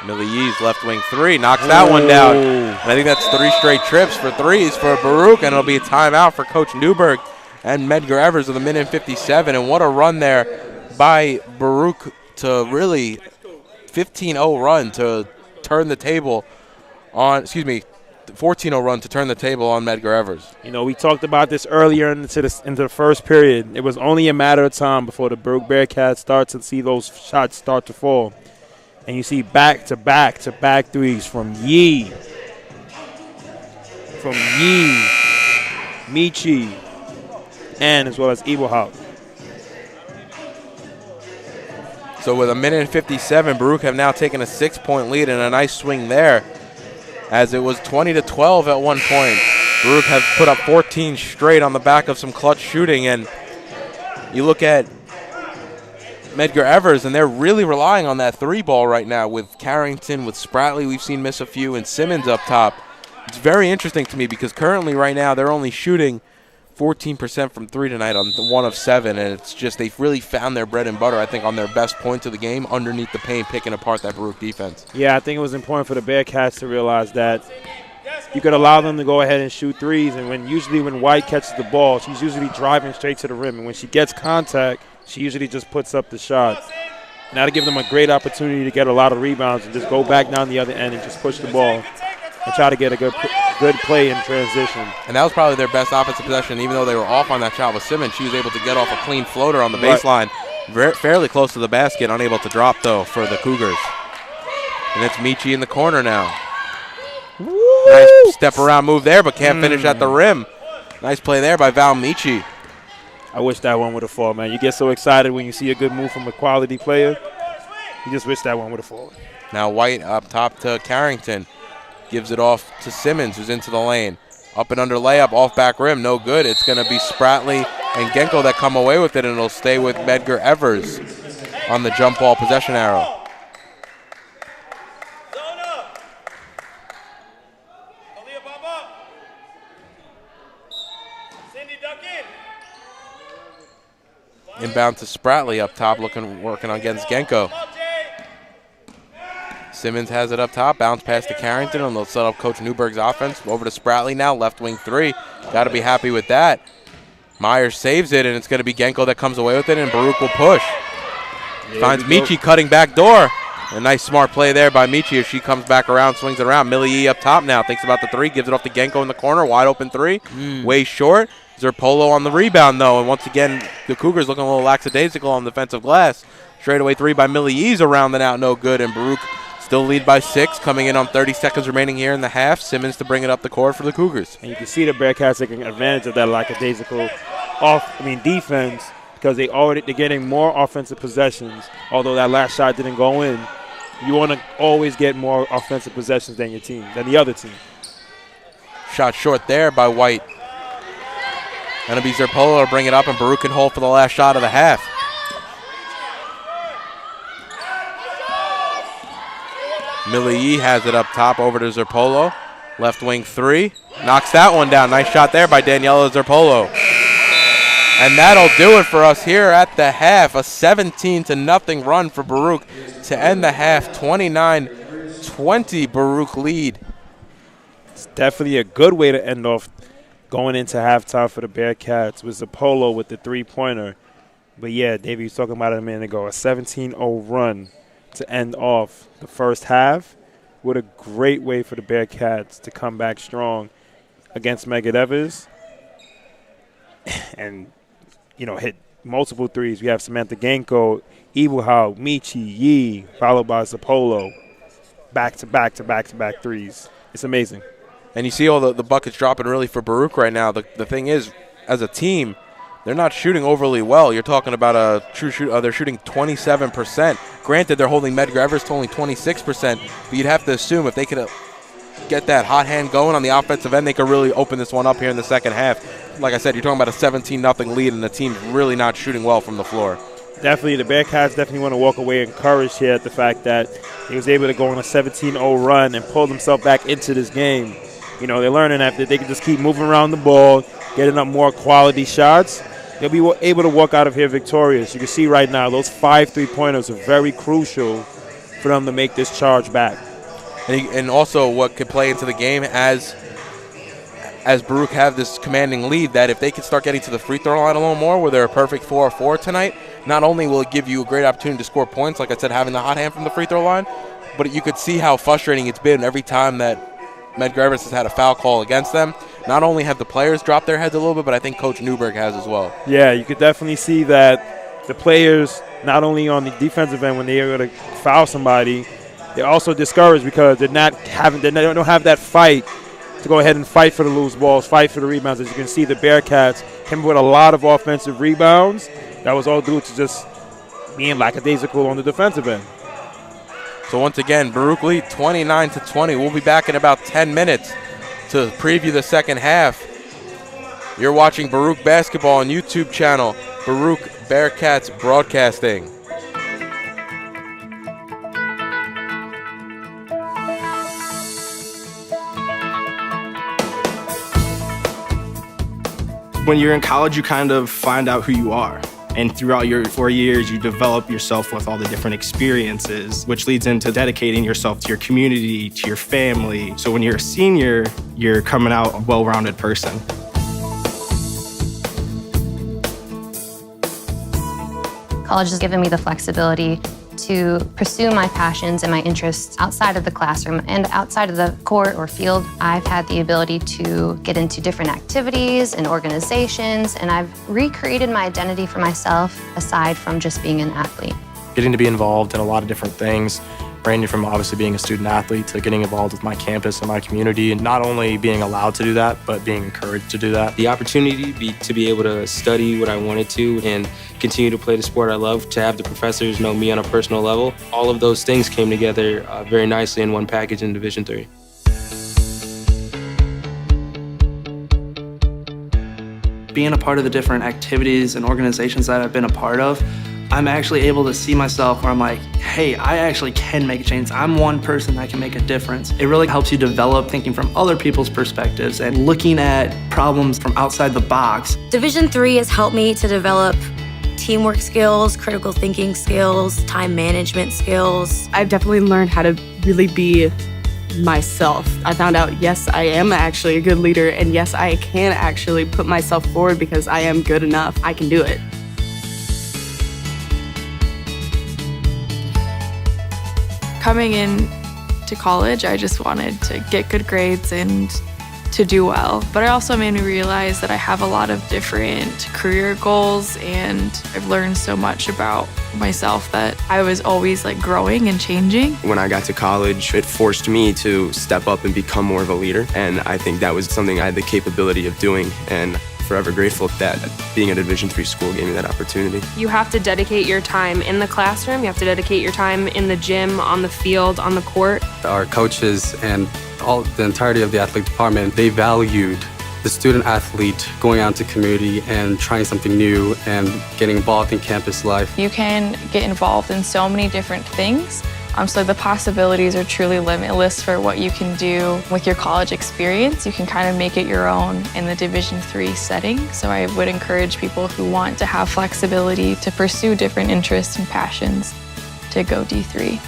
Millie Yee's left wing three, knocks that one down. And I think that's 3 straight trips for threes for Baruch, and it'll be a timeout for Coach Newberg and Medgar Evers with a minute and 57. And what a run there by Baruch to really 15-0 run to turn the table on, 14-0 run to turn the table on Medgar Evers. You know, we talked about this earlier into the first period. It was only a matter of time before the Baruch Bearcats start to see those shots start to fall. And you see back-to-back threes from Yee, Michi, and as well as Eberhaupt. So with 1:57, Baruch have now taken a 6-point lead and a nice swing there, as it was 20-12 at one point. Baruch have put up 14 straight on the back of some clutch shooting, and you look at Medgar Evers, and they're really relying on that three ball right now with Carrington, with Spratley we've seen miss a few, and Simmons up top. It's very interesting to me because currently right now they're only shooting 14% from three tonight on 1 of 7, and it's just they've really found their bread and butter, I think, on their best points of the game underneath the paint, picking apart that Baruch defense. Yeah, I think it was important for the Bearcats to realize that you could allow them to go ahead and shoot threes, and usually when White catches the ball, she's usually driving straight to the rim, and when she gets contact, she usually just puts up the shot. Now to give them a great opportunity to get a lot of rebounds and just go back down the other end and just push the ball and try to get a good play in transition. And that was probably their best offensive possession. Even though they were off on that shot with Simmons, she was able to get off a clean floater on the baseline, fairly close to the basket, unable to drop, though, for the Cougars. And it's Michi in the corner now. Woo! Nice step-around move there, but can't finish at the rim. Nice play there by Val Michi. I wish that one would have fallen, man. You get so excited when you see a good move from a quality player. You just wish that one would have fallen. Now White up top to Carrington. Gives it off to Simmons, who's into the lane. Up and under layup, off back rim, no good. It's going to be Spratley and Genko that come away with it, and it'll stay with Medgar Evers on the jump ball possession arrow. Inbound to Spratley up top, working against Genko. Simmons has it up top, bounce pass to Carrington, and they'll set up Coach Newberg's offense. Over to Spratley now, left wing three. Got to be happy with that. Myers saves it, and it's going to be Genko that comes away with it, and Baruch will push. Finds Michi cutting back door. A nice smart play there by Michi as she comes back around, swings it around. Millie up top now, thinks about the three, gives it off to Genko in the corner, wide open three. Way short. Zerpolo on the rebound, though, and once again, the Cougars looking a little lackadaisical on the defensive glass. Straightaway three by Millie around and out, no good, and Baruch still lead by 6, coming in on 30 seconds remaining here in the half. Simmons to bring it up the court for the Cougars. And you can see the Bearcats taking advantage of that lackadaisical defense because they're getting more offensive possessions. Although that last shot didn't go in, you want to always get more offensive possessions than the other team. Shot short there by White. Going to be Zerpolo to bring it up, and Baruch can hold for the last shot of the half. Millie has it up top over to Zerpolo. Left wing three. Knocks that one down. Nice shot there by Daniela Zerpolo. And that'll do it for us here at the half. A 17-0 run for Baruch to end the half. 29-20 Baruch lead. It's definitely a good way to end off going into halftime for the Bearcats with Zerpolo with the three-pointer. But, yeah, Davey was talking about it a minute ago. A 17-0 run to end off the first half. What a great way for the Bearcats to come back strong against Medgar Evers and, hit multiple threes. We have Samantha Genko, Eberhaupt, Michi, Yee, followed by Zerpolo. Back-to-back threes. It's amazing. And you see all the buckets dropping really for Baruch right now. The thing is, as a team, they're not shooting overly well. You're talking about a true shoot. They're shooting 27%. Granted, they're holding Medgar Evers to only 26%, but you'd have to assume if they could get that hot hand going on the offensive end, they could really open this one up here in the second half. Like I said, you're talking about a 17-0 lead, and the team's really not shooting well from the floor. Definitely, the Bearcats definitely want to walk away encouraged here at the fact that he was able to go on a 17-0 run and pull themselves back into this game. They're learning that they can just keep moving around the ball, getting up more quality shots. They'll be able to walk out of here victorious. You can see right now those 5 3-pointers are very crucial for them to make this charge back. And also what could play into the game as Baruch have this commanding lead, that if they can start getting to the free throw line a little more, where they're a perfect 4-4 tonight, not only will it give you a great opportunity to score points, like I said, having the hot hand from the free throw line, but you could see how frustrating it's been every time that Medgar has had a foul call against them. Not only have the players dropped their heads a little bit, but I think Coach Newberg has as well. Yeah, you could definitely see that the players, not only on the defensive end when they are going to foul somebody, they're also discouraged because they don't have that fight to go ahead and fight for the loose balls, fight for the rebounds. As you can see, the Bearcats came with a lot of offensive rebounds. That was all due to just being lackadaisical on the defensive end. So once again, Baruch lead 29-20. We'll be back in about 10 minutes to preview the second half. You're watching Baruch Basketball on YouTube channel, Baruch Bearcats Broadcasting. When you're in college, you kind of find out who you are. And throughout your 4 years, you develop yourself with all the different experiences, which leads into dedicating yourself to your community, to your family. So when you're a senior, you're coming out a well-rounded person. College has given me the flexibility to pursue my passions and my interests outside of the classroom and outside of the court or field. I've had the ability to get into different activities and organizations, and I've recreated my identity for myself aside from just being an athlete. Getting to be involved in a lot of different things, ranging from obviously being a student athlete to getting involved with my campus and my community, and not only being allowed to do that, but being encouraged to do that. The opportunity to be able to study what I wanted to and continue to play the sport I love, to have the professors know me on a personal level, all of those things came together very nicely in one package in Division III. Being a part of the different activities and organizations that I've been a part of, I'm actually able to see myself where I'm like, hey, I actually can make a change. I'm one person that can make a difference. It really helps you develop thinking from other people's perspectives and looking at problems from outside the box. Division III has helped me to develop teamwork skills, critical thinking skills, time management skills. I've definitely learned how to really be myself. I found out, yes, I am actually a good leader, and yes, I can actually put myself forward because I am good enough. I can do it. Coming in to college, I just wanted to get good grades and to do well. But it also made me realize that I have a lot of different career goals, and I've learned so much about myself that I was always like growing and changing. When I got to college, it forced me to step up and become more of a leader. And I think that was something I had the capability of doing. And forever grateful that being at a Division III school gave me that opportunity. You have to dedicate your time in the classroom, you have to dedicate your time in the gym, on the field, on the court. Our coaches and the entirety of the athletic department, they valued the student athlete going out into community and trying something new and getting involved in campus life. You can get involved in so many different things. So the possibilities are truly limitless for what you can do with your college experience. You can kind of make it your own in the Division III setting. So I would encourage people who want to have flexibility to pursue different interests and passions to go D3.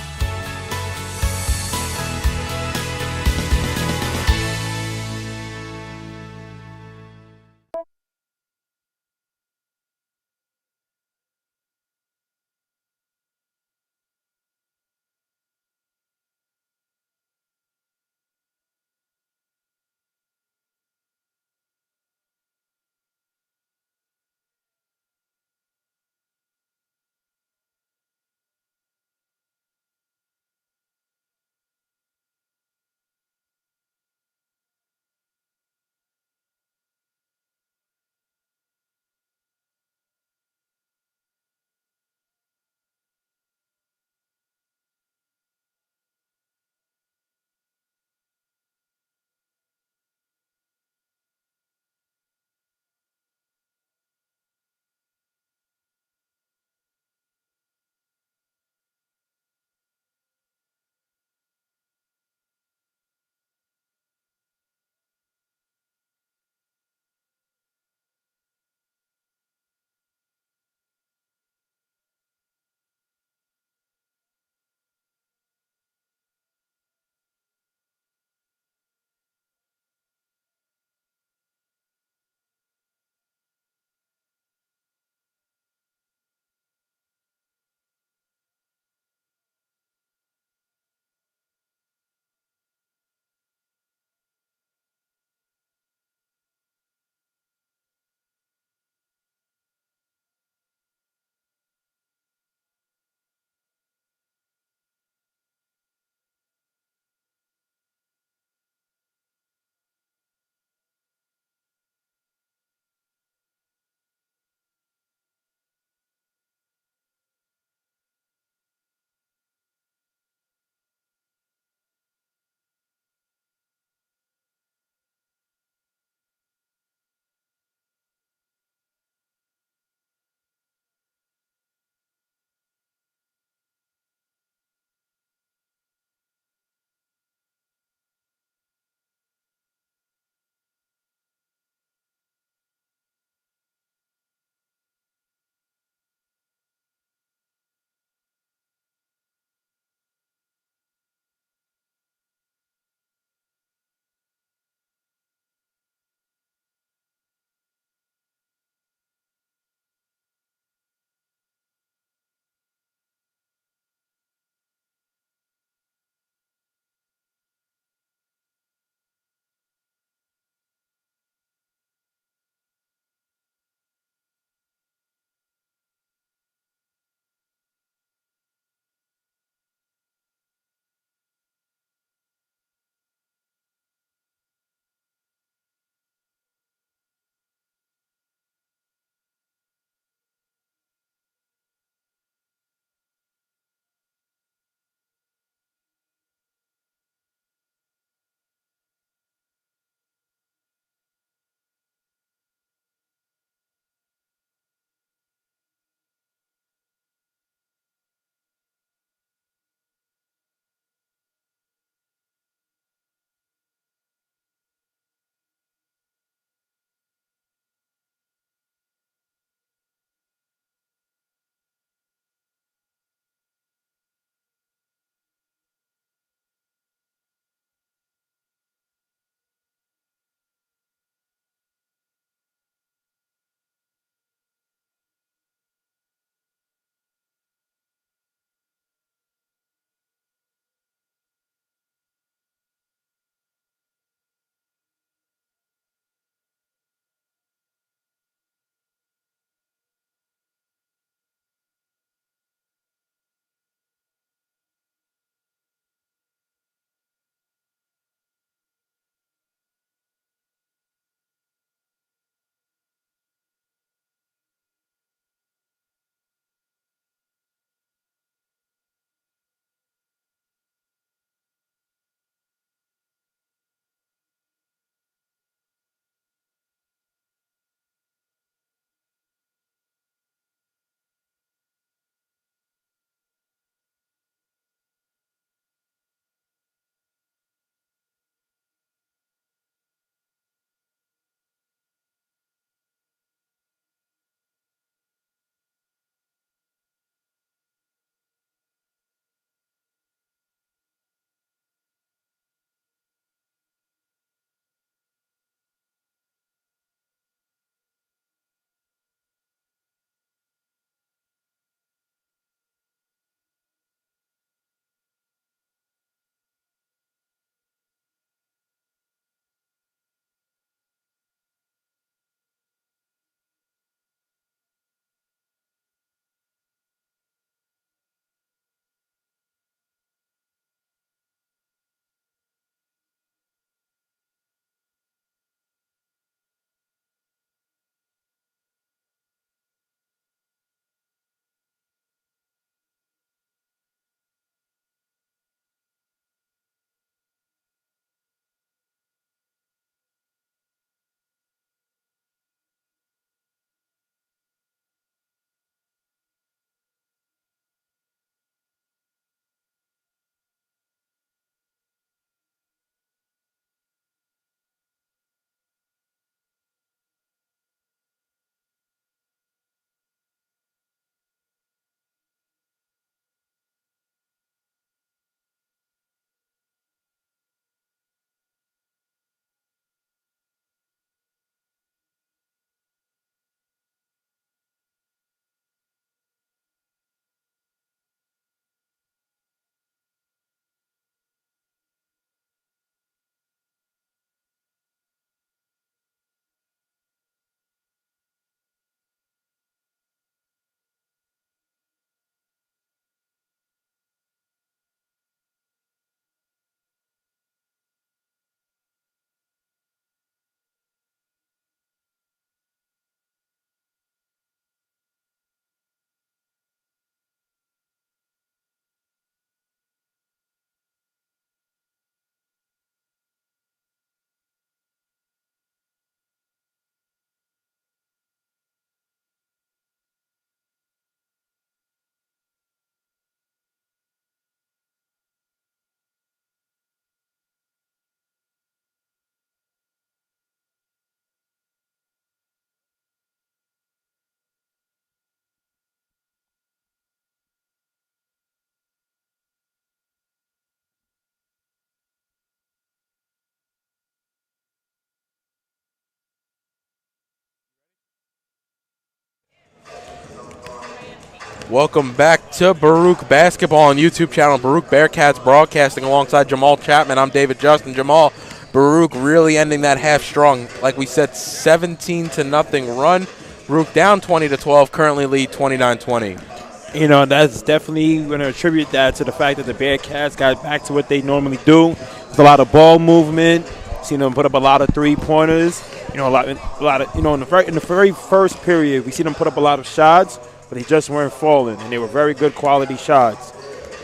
Welcome back to Baruch Basketball on YouTube channel. Baruch Bearcats broadcasting alongside Jamal Chapman. I'm David Justin. Jamal, Baruch really ending that half strong. Like we said, 17-0 run. Baruch down 20-12, currently lead 29-20. You know, that's definitely going to attribute that to the fact that the Bearcats got back to what they normally do. There's a lot of ball movement. Seen them put up a lot of three-pointers. You know, a lot of. You know, in the very first period, we see them put up a lot of shots, but they just weren't falling, and they were very good quality shots.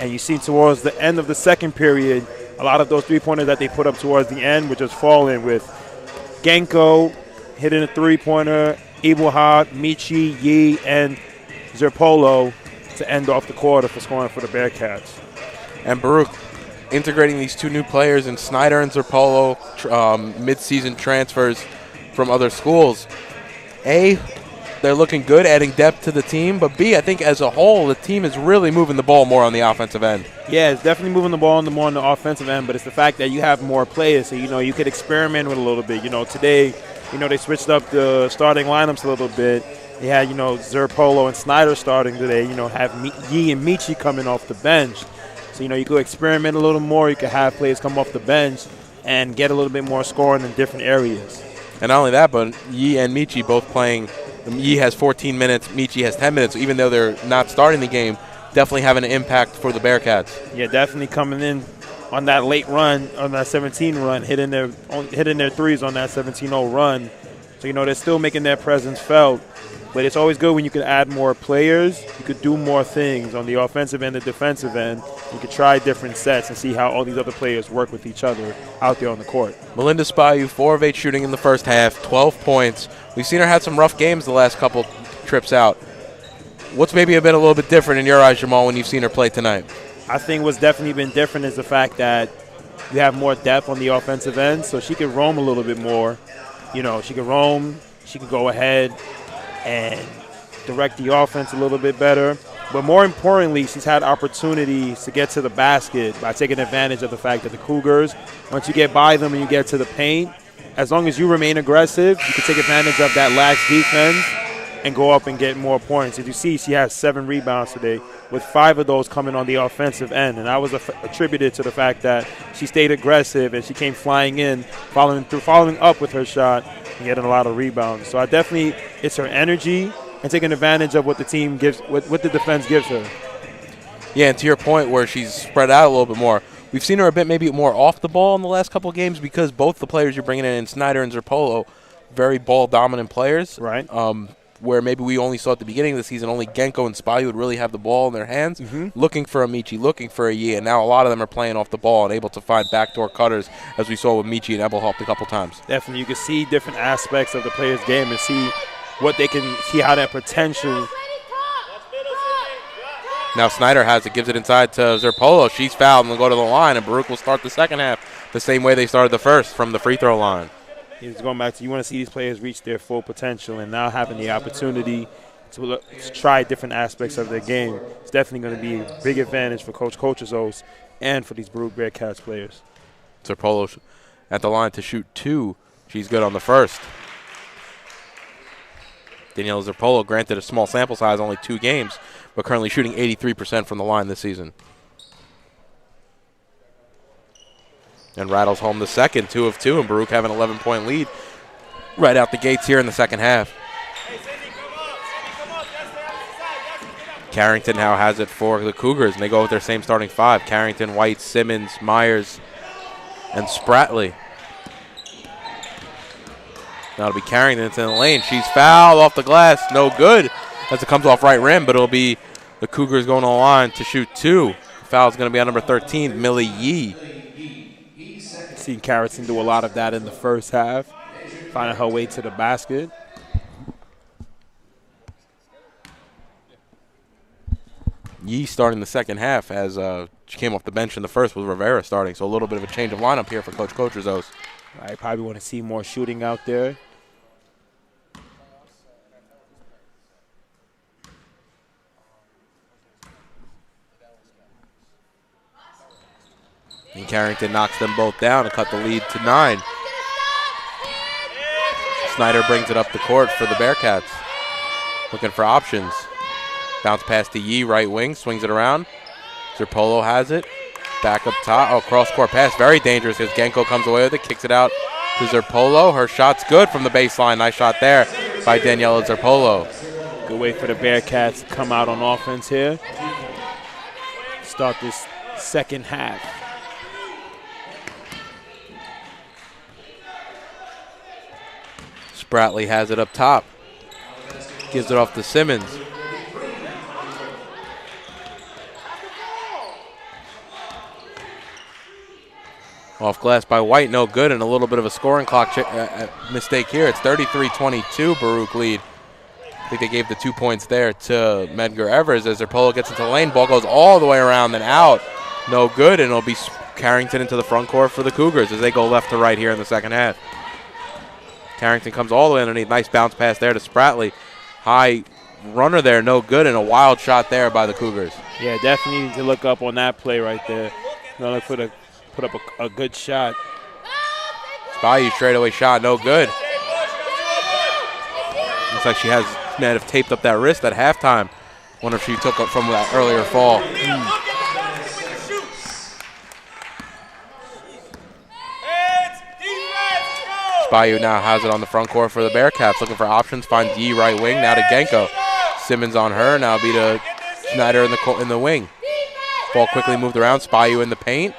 And you see towards the end of the second period, a lot of those three-pointers that they put up towards the end were just falling, with Genko hitting a three-pointer, Ibuha, Michi, Yi, and Zerpolo to end off the quarter for scoring for the Bearcats. And Baruch integrating these two new players in Snyder and Zerpolo, mid-season transfers from other schools. A, they're looking good, adding depth to the team, but B, I think as a whole, the team is really moving the ball more on the offensive end. Yeah, it's definitely moving the ball more on the offensive end, but it's the fact that you have more players, so, you know, you could experiment with a little bit. You know, today, you know, they switched up the starting lineups a little bit. They had, you know, Zerpolo and Snyder starting today, you know, have Yi and Michi coming off the bench. So, you know, you could experiment a little more. You could have players come off the bench and get a little bit more scoring in different areas. And not only that, but Yi and Michi both playing. Yi has 14 minutes, Michi has 10 minutes. Even though they're not starting the game, definitely having an impact for the Bearcats. Yeah, definitely coming in on that late run, on that 17 run, hitting their threes on that 17-0 run. So, you know, they're still making their presence felt. But it's always good when you can add more players. You could do more things on the offensive and the defensive end. You could try different sets and see how all these other players work with each other out there on the court. Melinda Spivey, 4 of 8 shooting in the first half, 12 points. We've seen her have some rough games the last couple trips out. What's maybe a little bit different in your eyes, Jamal, when you've seen her play tonight? I think what's definitely been different is the fact that you have more depth on the offensive end, so she could roam a little bit more. You know, she could roam, she could go ahead and direct the offense a little bit better. But more importantly, she's had opportunities to get to the basket by taking advantage of the fact that the Cougars, once you get by them and you get to the paint, as long as you remain aggressive, you can take advantage of that lax defense and go up and get more points. As you see, she has 7 rebounds today, with 5 of those coming on the offensive end. And that was attributed to the fact that she stayed aggressive and she came flying in, following up with her shot and getting a lot of rebounds. So it's her energy and taking advantage of what the team gives, what the defense gives her. Yeah, and to your point where she's spread out a little bit more, we've seen her a bit maybe more off the ball in the last couple of games because both the players you're bringing in Snyder and Zerpolo, very ball-dominant players. Right. Where maybe we only saw at the beginning of the season only Genko and Spivey would really have the ball in their hands, looking for a Michi, looking for a Yi, and now a lot of them are playing off the ball and able to find backdoor cutters, as we saw with Michi and Ebelhoft a couple times. Definitely, you can see different aspects of the player's game and see what they can see, how that potential. Now Snyder has it, gives it inside to Zerpolo. She's fouled and will go to the line, and Baruch will start the second half the same way they started the first, from the free throw line. He's going back to, you want to see these players reach their full potential, and now having the opportunity to try different aspects of their game. It's definitely going to be a big advantage for Coach Cochizos and for these Baruch Bearcats players. Zerpolo at the line to shoot 2. She's good on the first. Danielle Zerpolo, granted a small sample size, only 2 games, but currently shooting 83% from the line this season. And rattles home the second, 2 of 2, and Baruch have an 11-point lead right out the gates here in the second half. Carrington now has it for the Cougars, and they go with their same starting 5. Carrington, White, Simmons, Myers, and Spratley. Now it'll be Carrington. It's in the lane. She's fouled off the glass. No good as it comes off right rim, but it'll be the Cougars going on the line to shoot 2. Foul's going to be on number 13, Millie Yee. Seen Carrington do a lot of that in the first half, finding her way to the basket. Yee starting the second half as she came off the bench in the first with Rivera starting, so a little bit of a change of lineup here for Coach Cochizos. I probably want to see more shooting out there. And Carrington knocks them both down to cut the lead to 9. Snyder brings it up the court for the Bearcats, looking for options. Bounce pass to Yee, right wing, swings it around. Zerpolo has it. Back up top. Oh, cross-court pass. Very dangerous as Genko comes away with it, kicks it out to Zerpolo. Her shot's good from the baseline. Nice shot there by Daniela Zerpolo. Good way for the Bearcats to come out on offense here. Start this second half. Spratley has it up top. Gives it off to Simmons. Off glass by White, no good, and a little bit of a scoring clock mistake here. It's 33-22, Baruch lead. I think they gave the 2 points there to Medgar Evers as their polo gets into the lane. Ball goes all the way around and out. No good, and it'll be Carrington into the front court for the Cougars as they go left to right here in the second half. Carrington comes all the way underneath. Nice bounce pass there to Spratley. High runner there, no good, and a wild shot there by the Cougars. Yeah, definitely need to look up on that play right there. Look for the put up a good shot. Bayou straightaway shot, no good. Looks like she may have taped up that wrist at halftime. Wonder if she took up from that earlier fall. Bayou now has it on the front court for the Bearcats, looking for options. Finds Yee right wing, now to Genko. Simmons on her, now be to Schneider in the wing. Ball quickly moved around. Bayou in the paint.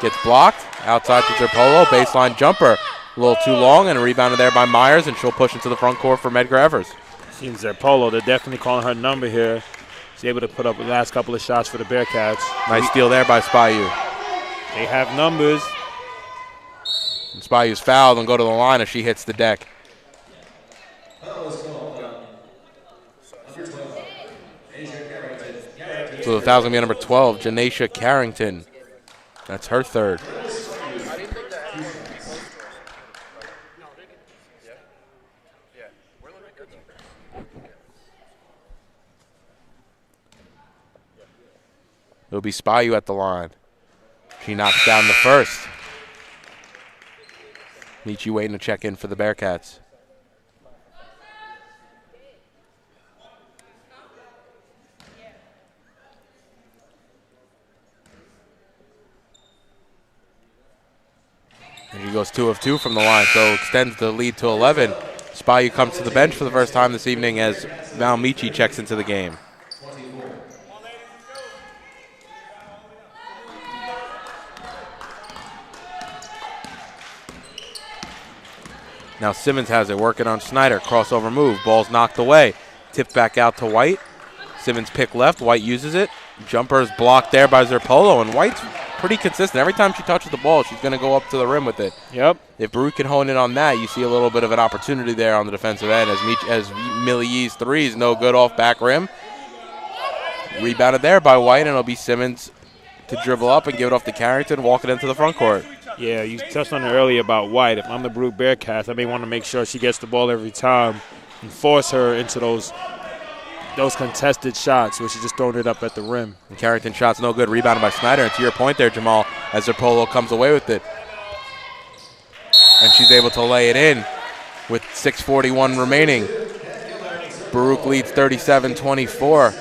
Gets blocked. Outside to Zerpolo. Baseline jumper. A little too long and rebounded there by Myers, and she'll push into the front court for Medgar Evers. Seems Zerpolo, they're definitely calling her number here. She's able to put up the last couple of shots for the Bearcats. Nice steal there by Bayou. They have numbers. And Bayou's fouled and go to the line as she hits the deck. So the foul's going to be number 12, Janaisha Carrington. That's her third. It'll be Bayou at the line. She knocks down the first. Michi waiting to check in for the Bearcats. And she goes 2 of 2 from the line, so extends the lead to 11. Bayou comes to the bench for the first time this evening as Val Michi checks into the game. Now Simmons has it, working on Schneider. Crossover move, ball's knocked away. Tipped back out to White. Simmons pick left, White uses it. Jumper's blocked there by Zerpolo, and White's pretty consistent. Every time she touches the ball, she's going to go up to the rim with it. Yep. If Baruch can hone in on that, you see a little bit of an opportunity there on the defensive end as Millie Yee's threes, no good off back rim. Rebounded there by White, and it'll be Simmons to dribble up and give it off to Carrington, walk it into the front court. Yeah, you touched on it earlier about White. If I'm the Baruch Bearcats, I may want to make sure she gets the ball every time and force her into those contested shots where she's just throwing it up at the rim. And Carrington shot's no good, rebounded by Schneider. And to your point there, Jamal, as Zerpolo comes away with it. And she's able to lay it in with 6:41 remaining. Baruch leads 37-24.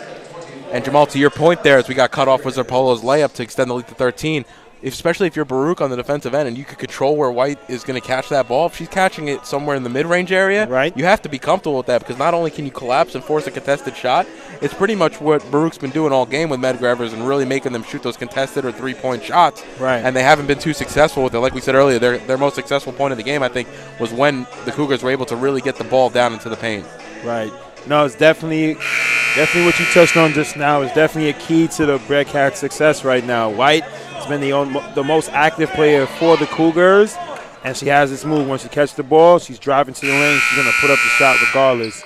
And Jamal, to your point there, as we got cut off with Zerpolo's layup to extend the lead to 13, especially if you're Baruch on the defensive end and you can control where White is going to catch that ball, if she's catching it somewhere in the mid-range area, right, you have to be comfortable with that, because not only can you collapse and force a contested shot, it's pretty much what Baruch's been doing all game with Medgar Evers and really making them shoot those contested or three-point shots. Right. And they haven't been too successful with it. Like we said earlier, their most successful point of the game, I think, was when the Cougars were able to really get the ball down into the paint. Right. No, it's definitely what you touched on just now is definitely a key to the Bearcats' success right now. White has been the most active player for the Cougars, and she has this move. When she catches the ball, she's driving to the lane. She's going to put up the shot regardless.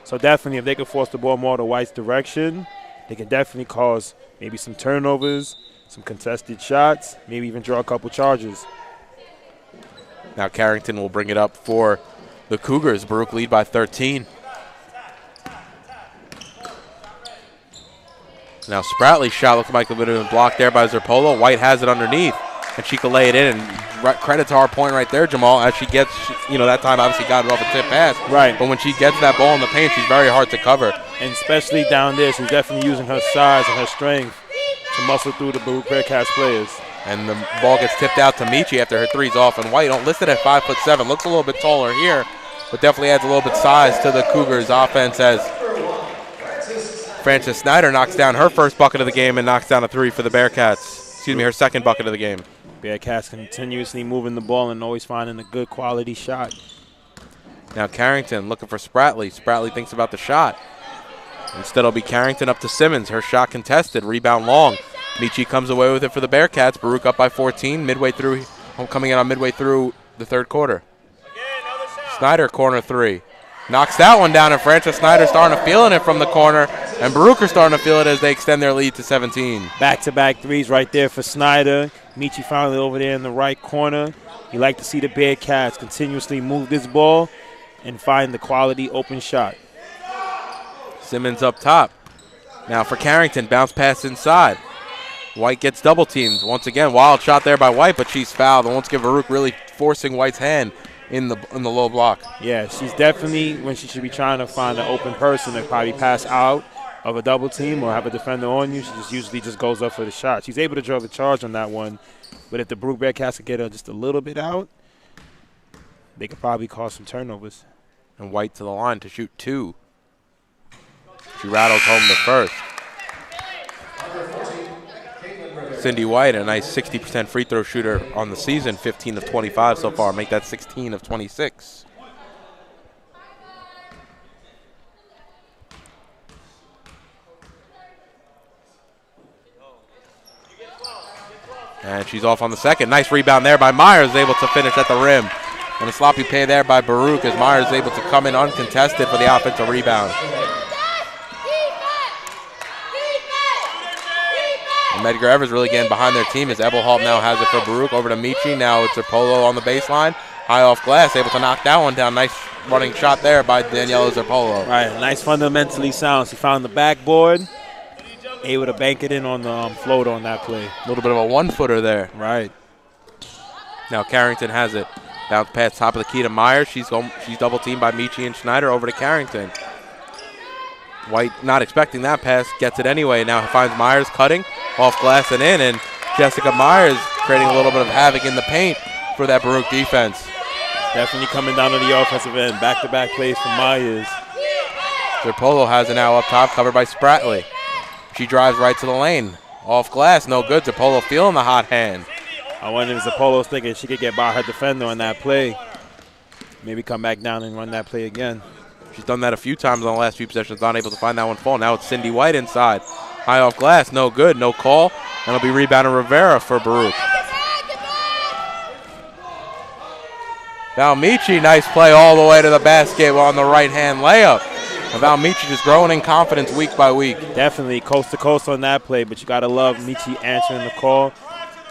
So definitely, if they can force the ball more to White's direction, they can definitely cause maybe some turnovers, some contested shots, maybe even draw a couple charges. Now Carrington will bring it up for the Cougars. Baruch lead by 13. Now Spratley's shot looked like it would have been blocked there by Zerpolo. White has it underneath. and she could lay it in. And credit to our point right there, Jamal, as she gets, that time obviously got it off a tip pass. Right. But when she gets that ball in the paint, she's very hard to cover. And especially down there, she's definitely using her size and her strength to muscle through the Baruch Bearcats players. And the ball gets tipped out to Michi after her three's off. And White, listed at 5'7", looks a little bit taller here, but definitely adds a little bit size to the Cougars' offense as Frances Snyder knocks down her first bucket of the game and knocks down a three for the Bearcats. Excuse me, her second bucket of the game. Bearcats continuously moving the ball and always finding a good quality shot. Now Carrington looking for Spratley. Spratley thinks about the shot. Instead it'll be Carrington up to Simmons. Her shot contested, rebound long. Michi comes away with it for the Bearcats. Baruch up by 14, coming in on midway through the third quarter. Snyder, corner three. Knocks that one down, and Frances Snyder starting to feel it from the corner, and Baruch are starting to feel it as they extend their lead to 17. Back-to-back threes right there for Snyder. Michi finally over there in the right corner. You like to see the Bearcats continuously move this ball and find the quality open shot. Simmons up top. Now for Carrington, bounce pass inside. White gets double teamed. Once again, wild shot there by White, but she's fouled. And once again, Baruch really forcing White's hand in the low block. Yeah, she's definitely, when she should be trying to find an open person to probably pass out of a double team or have a defender on you, she just usually just goes up for the shot. She's able to draw the charge on that one, but if the Baruch Bearcats could get her just a little bit out, they could probably cause some turnovers. And White to the line to shoot two. She rattles home the first. Cindy White, a nice 60% free throw shooter on the season, 15 of 25 so far. Make that 16 of 26. And she's off on the second. Nice rebound there by Myers, able to finish at the rim. And a sloppy pay there by Baruch as Myers is able to come in uncontested for the offensive rebound. And Medgar Evers really getting behind their team as Ebelhalt now has it for Baruch. Over to Michi. Now it's Zerpolo on the baseline. High off glass, able to knock that one down. Nice running shot there by Daniela Zerpolo. Right, nice fundamentally sound. She found the backboard, able to bank it in on the float on that play. A little bit of a one-footer there. Right. Now Carrington has it. Bounce pass top of the key to Myers. She's double teamed by Michi and Schneider. Over to Carrington. White not expecting that pass, gets it anyway. Now finds Myers cutting off glass and in, and Jessica Myers creating a little bit of havoc in the paint for that Baruch defense. Definitely coming down to the offensive end. Back-to-back plays for Myers. Zerpolo has it now up top, covered by Spratley. She drives right to the lane. Off glass, no good. Zerpolo feeling the hot hand. I wonder if Zerpolo's thinking she could get by her defender on that play. Maybe come back down and run that play again. She's done that a few times on the last few possessions, not able to find that one fall. Now it's Cindy White inside. High off glass, no good, no call. And it'll be rebounded Rivera for Baruch. Valmichi, nice play all the way to the basket on the right-hand layup. And Valmichi just growing in confidence week by week. Definitely coast to coast on that play, but you got to love Michi answering the call,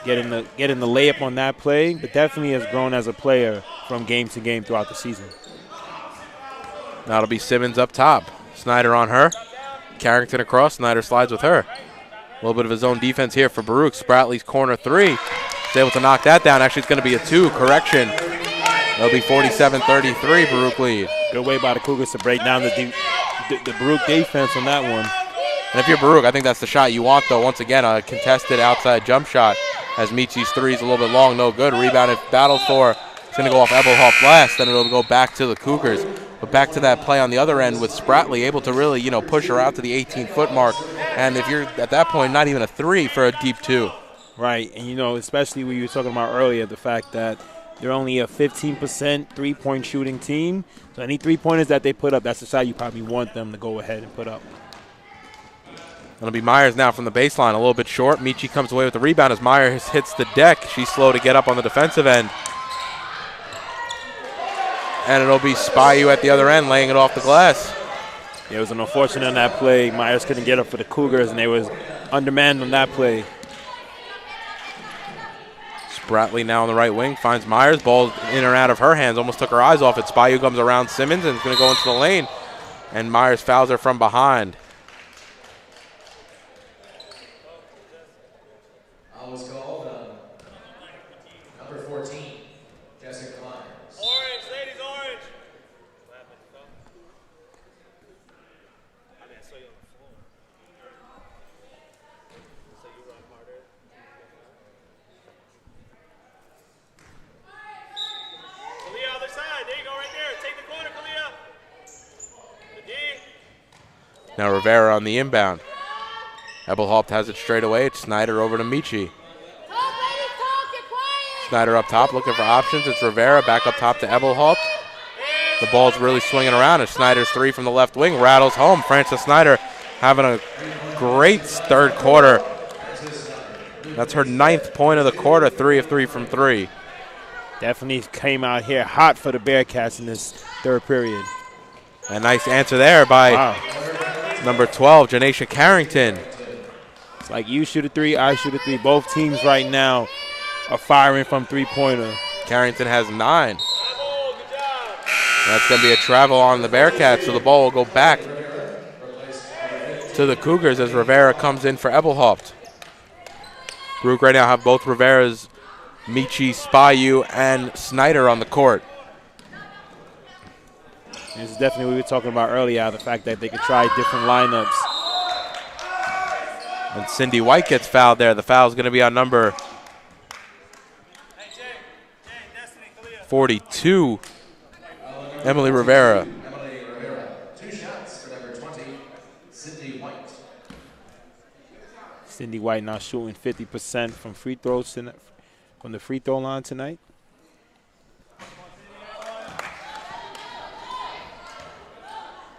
getting the layup on that play, but definitely has grown as a player from game to game throughout the season. Now it'll be Simmons up top. Snyder on her. Carrington across. Snyder slides with her. A little bit of his own defense here for Baruch. Spratley's corner three. He's able to knock that down. Actually, it's going to be a two. Correction. It'll be 47-33, Baruch lead. Good way by the Cougars to break down the Baruch defense on that one. And if you're Baruch, I think that's the shot you want, though. Once again, a contested outside jump shot as Michi's three is a little bit long. No good. Rebounded, battled for. It's going to go off Ebelhoff last. Then it'll go back to the Cougars. But back to that play on the other end with Spratley able to really, push her out to the 18-foot mark. And if you're at that point, not even a three for a deep two. Right, and especially what you were talking about earlier, the fact that they're only a 15% three-point shooting team. So any three-pointers that they put up, that's the shot you probably want them to go ahead and put up. It'll be Myers now from the baseline, a little bit short. Michi comes away with the rebound as Myers hits the deck. She's slow to get up on the defensive end. And it'll be Spyu at the other end, laying it off the glass. Yeah, it was an unfortunate on that play. Myers couldn't get up for the Cougars, and they was undermanned on that play. Spratley now on the right wing, finds Myers. Ball in or out of her hands, almost took her eyes off it. Spyu comes around Simmons, and it's going to go into the lane. And Myers fouls her from behind. Now Rivera on the inbound. Ebelhaupt has it straight away. It's Snyder over to Michi. Snyder up top looking for options. It's Rivera back up top to Ebelhaupt. The ball's really swinging around as Snyder's three from the left wing rattles home. Frances Snyder having a great third quarter. That's her 9th point of the quarter, 3 of 3 from 3. Definitely came out here hot for the Bearcats in this third period. A nice answer there by number 12, Janesha Carrington. It's like you shoot a three, I shoot a three. Both teams right now are firing from three-pointer. Carrington has 9. That's going to be a travel on the Bearcats, so the ball will go back to the Cougars as Rivera comes in for Ebelhaupt. Baruch right now have both Rivera's, Michi, Spayu, and Snyder on the court. This is definitely what we were talking about earlier, the fact that they could try different lineups. And Cindy White gets fouled there. The foul is going to be on number 42, Emily Rivera. 2 shots for number 20, Cindy White. Cindy White now shooting 50% from free throws from the free throw line tonight.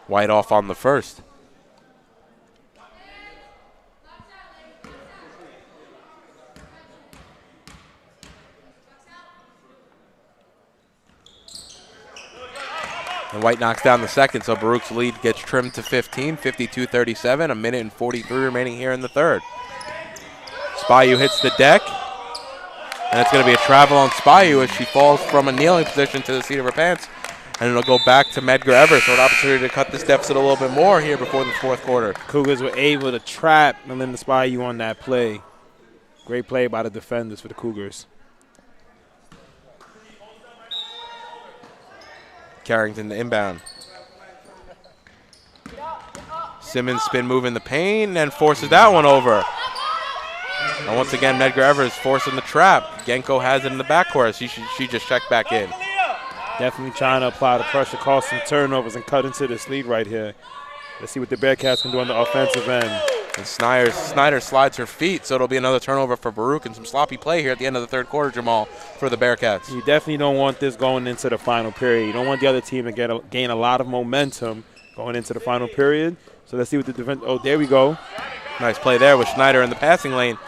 White off on the first. And White knocks down the second, so Baruch's lead gets trimmed to 15, 52-37, a minute and 43 remaining here in the third. Spayu hits the deck, and it's going to be a travel on Spayu as she falls from a kneeling position to the seat of her pants, and it'll go back to Medgar Evers for an opportunity to cut this deficit a little bit more here before the fourth quarter. Cougars were able to trap Melinda Spayu on that play. Great play by the defenders for the Cougars. Carrington to inbound. Simmons spin move in the paint and forces that one over. And once again, Medgar Evers forcing the trap. Genko has it in the backcourt. She just checked back in. Definitely trying to apply the pressure, cause some turnovers, and cut into this lead right here. Let's see what the Bearcats can do on the offensive end. And Snyder slides her feet, so it'll be another turnover for Baruch and some sloppy play here at the end of the third quarter, Jamal, for the Bearcats. You definitely don't want this going into the final period. You don't want the other team to gain a lot of momentum going into the final period. So let's see what the defense. Oh, there we go. Nice play there with Snyder in the passing lane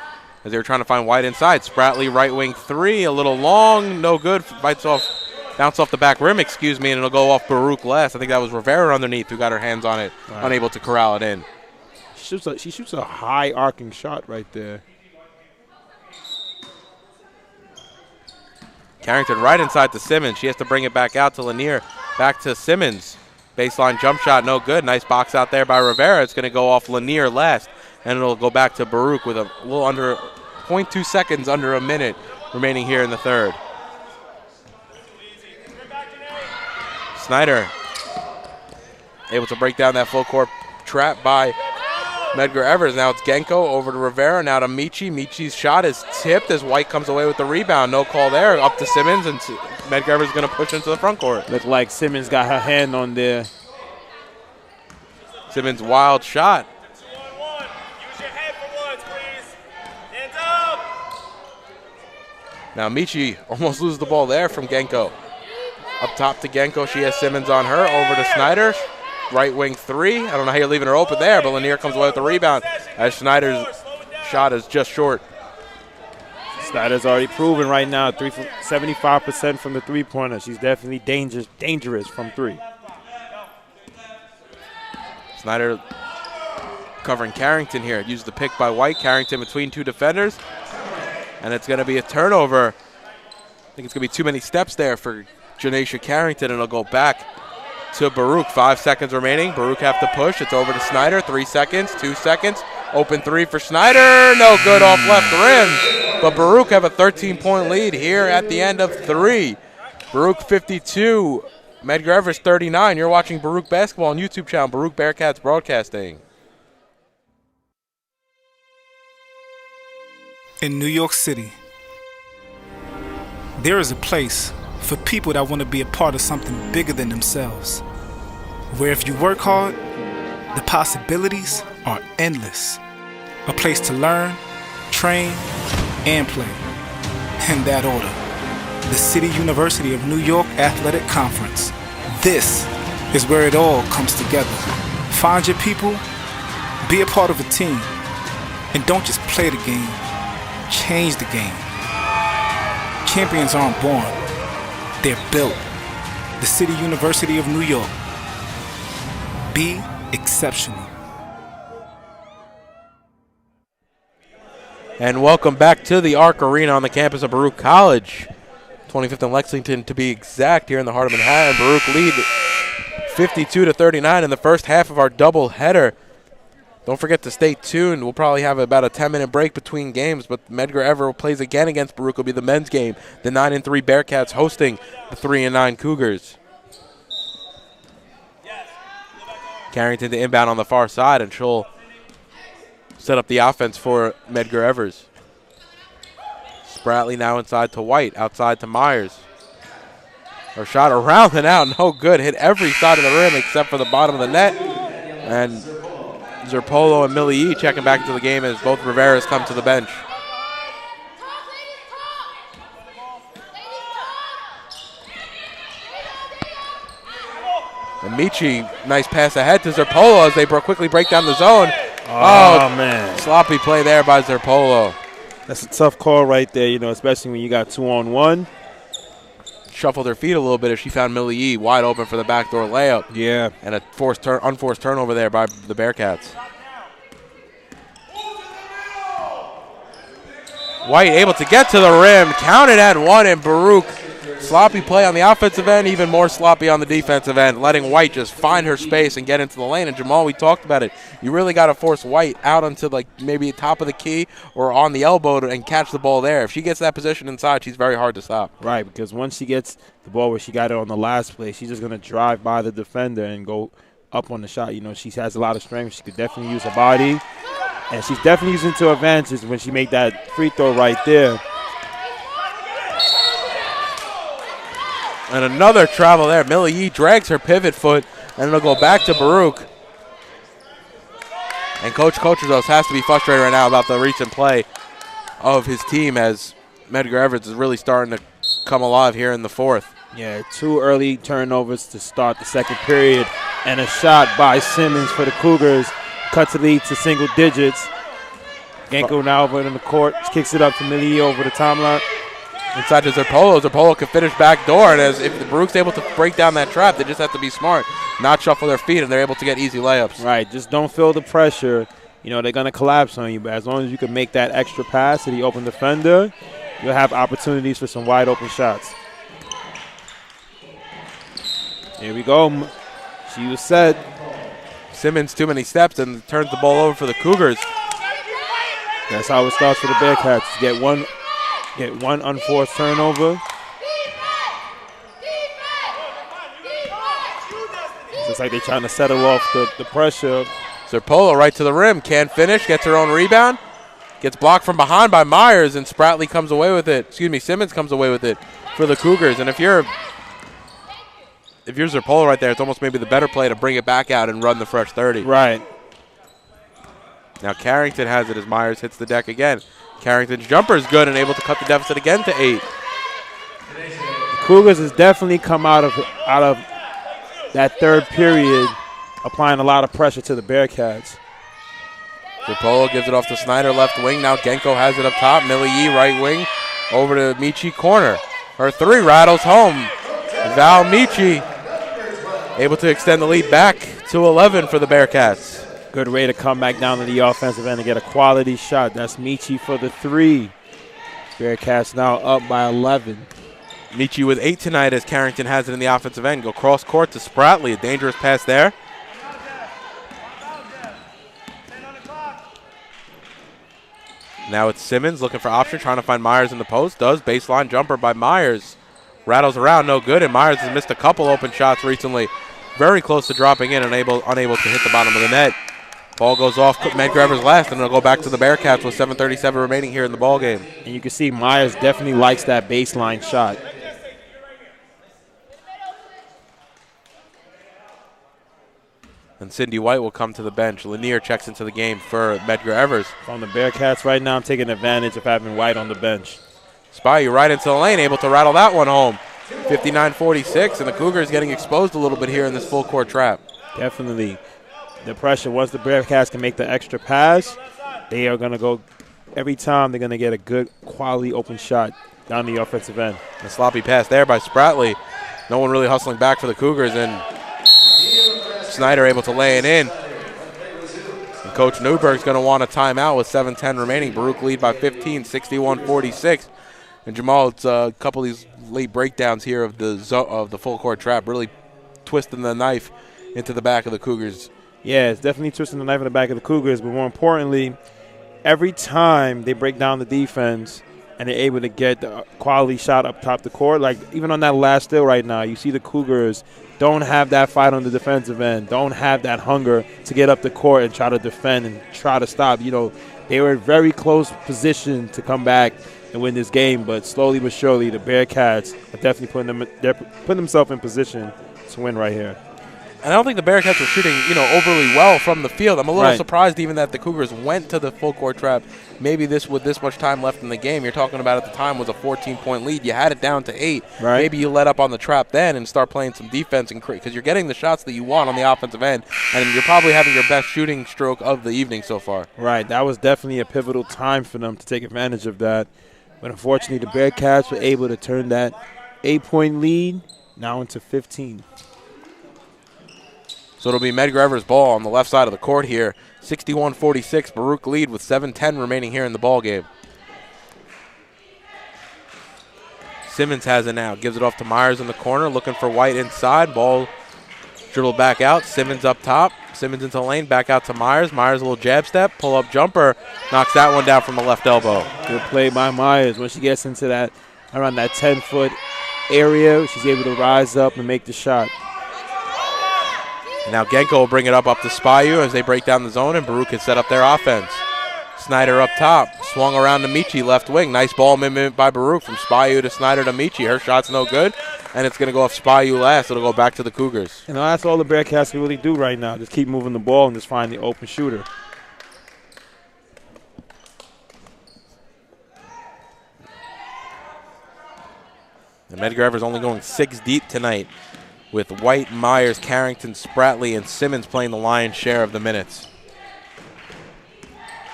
as they were trying to find White inside. Spratley right wing three, a little long, no good. Bounce off the back rim, and it'll go off Baruch last. I think that was Rivera underneath who got her hands on it, unable to corral it in. She shoots a high arcing shot right there. Carrington right inside to Simmons. She has to bring it back out to Lanier. Back to Simmons. Baseline jump shot, no good. Nice box out there by Rivera. It's going to go off Lanier last, and it'll go back to Baruch with a little under 0.2 seconds, under a minute remaining here in the third. Snyder able to break down that full court trap by Medgar Evers. Now it's Genko over to Rivera, now to Michi. Michi's shot is tipped as White comes away with the rebound. No call there. Up to Simmons, and Medgar Evers is going to push into the front court. Looked like Simmons got her hand on there. Simmons' wild shot. Now Michi almost loses the ball there from Genko. Up top to Genko, she has Simmons on her. Over to Snyder, right wing three. I don't know how you're leaving her open there, but Lanier comes away with the rebound as Snyder's shot is just short. Snyder's already proven right now 75% from the three-pointer. She's definitely dangerous from three. Snyder covering Carrington here. Used the pick by White. Carrington between two defenders. And it's going to be a turnover. I think it's going to be too many steps there for Janesha Carrington, and it'll go back to Baruch. 5 seconds remaining. Baruch have to push. It's over to Snyder. 3 seconds, 2 seconds. Open three for Snyder. No good off left rim. But Baruch have a 13-point lead here at the end of three. Baruch 52, Medgar Evers 39. You're watching Baruch Basketball on YouTube channel, Baruch Bearcats Broadcasting. In New York City, there is a place for people that want to be a part of something bigger than themselves, where if you work hard, The possibilities are endless. A place to learn, train, and play. In that order. The City University of New York Athletic Conference. This is where it all comes together. Find your people, be a part of a team, and don't just play the game, change the game. Champions aren't born, they're built. The City University of New York. Be exceptional. And welcome back to the Arc Arena on the campus of Baruch College. 25th and Lexington to be exact here in the heart of Manhattan. Baruch lead 52-39 in the first half of our double header. Don't forget to stay tuned. We'll probably have about a 10-minute break between games, but Medgar Evero plays again against Baruch. Will be the men's game. The 9-3 Bearcats hosting the 3-9 Cougars. Carrington to inbound on the far side, and she'll set up the offense for Medgar Evers. Spratley now inside to White, outside to Myers. Her shot around and out, no good. Hit every side of the rim except for the bottom of the net. And Zerpolo and Millie checking back into the game as both Riveras come to the bench. And Michi, nice pass ahead to Zerpolo as they quickly break down the zone. Oh, man. Sloppy play there by Zerpolo. That's a tough call right there, especially when you got 2-on-1. Shuffled her feet a little bit as she found Millie Yee wide open for the backdoor layup. Yeah. And a unforced turnover there by the Bearcats. White able to get to the rim, counted at one, and Baruch. Sloppy play on the offensive end, even more sloppy on the defensive end, letting White just find her space and get into the lane. And Jamal, we talked about it. You really got to force White out onto maybe top of the key or on the elbow and catch the ball there. If she gets that position inside, she's very hard to stop. Right, because once she gets the ball where she got it on the last play, she's just going to drive by the defender and go up on the shot. She has a lot of strength. She could definitely use her body. And she's definitely using to her advantage when she made that free throw right there. And another travel there. Millie Yee drags her pivot foot, and it'll go back to Baruch. And Coach Coachers has to be frustrated right now about the recent play of his team as Medgar Evers is really starting to come alive here in the fourth. Yeah, 2 early turnovers to start the second period, and a shot by Simmons for the Cougars. Cuts the lead to single digits. Genko now over in the court, kicks it up to Millie Yee over the timeline. Inside to Zerpolo. Zerpolo can finish back door, and if the Baruch's able to break down that trap, they just have to be smart, not shuffle their feet, and they're able to get easy layups. Right, just don't feel the pressure. They're going to collapse on you, but as long as you can make that extra pass to the open defender, you'll have opportunities for some wide open shots. Here we go. She was set. Simmons too many steps and turns the ball over for the Cougars. That's how it starts for the Bearcats. Get one unforced turnover. Looks like they're trying to settle off the pressure. Zerpolo right to the rim. Can't finish. Gets her own rebound. Gets blocked from behind by Myers, and Spratley comes away with it. Simmons comes away with it for the Cougars. And if you're Zerpolo right there, it's almost maybe the better play to bring it back out and run the fresh 30. Right. Now Carrington has it as Myers hits the deck again. Carrington's jumper is good and able to cut the deficit again to 8. The Cougars has definitely come out of that third period, applying a lot of pressure to the Bearcats. Zerpolo gives it off to Snyder, left wing. Now Genko has it up top. Millie Yee, right wing, over to Michi, corner. Her 3 rattles home. Val Michi able to extend the lead back to 11 for the Bearcats. Good way to come back down to the offensive end and get a quality shot. That's Michi for the 3. Bearcats now up by 11. Michi with 8 tonight as Carrington has it in the offensive end. Go cross court to Spratley. A dangerous pass there. Now it's Simmons looking for option, trying to find Myers in the post. Does. Baseline jumper by Myers. Rattles around, no good, and Myers has missed a couple open shots recently. Very close to dropping in, unable to hit the bottom of the net. Ball goes off Medgar Evers last, and it'll go back to the Bearcats with 7:37 remaining here in the ball game. And you can see Myers definitely likes that baseline shot. And Cindy White will come to the bench. Lanier checks into the game for Medgar Evers. On the Bearcats right now, I'm taking advantage of having White on the bench. Spy right into the lane, able to rattle that one home. 59-46, and the Cougars getting exposed a little bit here in this full court trap. Definitely. The pressure, once the Bearcats can make the extra pass, they are going to go, every time they're going to get a good quality open shot down the offensive end. A sloppy pass there by Spratley. No one really hustling back for the Cougars, and Snyder able to lay it in. And Coach Newberg's going to want a timeout with 7:10 remaining. Baruch lead by 15, 61-46. And Jamal, it's a couple of these late breakdowns here of the full court trap, really twisting the knife into the back of the Cougars. Yeah, it's definitely twisting the knife in the back of the Cougars, but more importantly, every time they break down the defense and they're able to get the quality shot up top the court, like even on that last steal right now, you see the Cougars don't have that fight on the defensive end, don't have that hunger to get up the court and try to defend and try to stop. You know, they were in very close position to come back and win this game, but slowly but surely the Bearcats are definitely putting themselves in position to win right here. And I don't think the Bearcats were shooting, overly well from the field. I'm a little surprised even that the Cougars went to the full court trap. Maybe with this much time left in the game, you're talking about at the time was a 14-point lead. You had it down to 8. Right. Maybe you let up on the trap then and start playing some defense because you're getting the shots that you want on the offensive end, and you're probably having your best shooting stroke of the evening so far. Right. That was definitely a pivotal time for them to take advantage of that. But unfortunately, the Bearcats were able to turn that 8-point lead now into 15. So it'll be Medgar Evers' ball on the left side of the court here. 61-46, Baruch lead with 7:10 remaining here in the ball game. Simmons has it now. Gives it off to Myers in the corner, looking for White inside. Ball dribbled back out. Simmons up top. Simmons into the lane, back out to Myers. Myers a little jab step, pull-up jumper. Knocks that one down from the left elbow. Good play by Myers. When she gets into that, around that 10-foot area, she's able to rise up and make the shot. And now Genko will bring it up to Spayu as they break down the zone, and Baruch can set up their offense. Snyder up top, swung around to Michi, left wing. Nice ball movement by Baruch from Spayu to Snyder to Michi. Her shot's no good, and it's going to go off Spayu last. It'll go back to the Cougars. That's all the Bearcats can really do right now. Just keep moving the ball and just find the open shooter. And Medgar Evers only going 6 deep tonight, with White, Myers, Carrington, Spratley, and Simmons playing the lion's share of the minutes.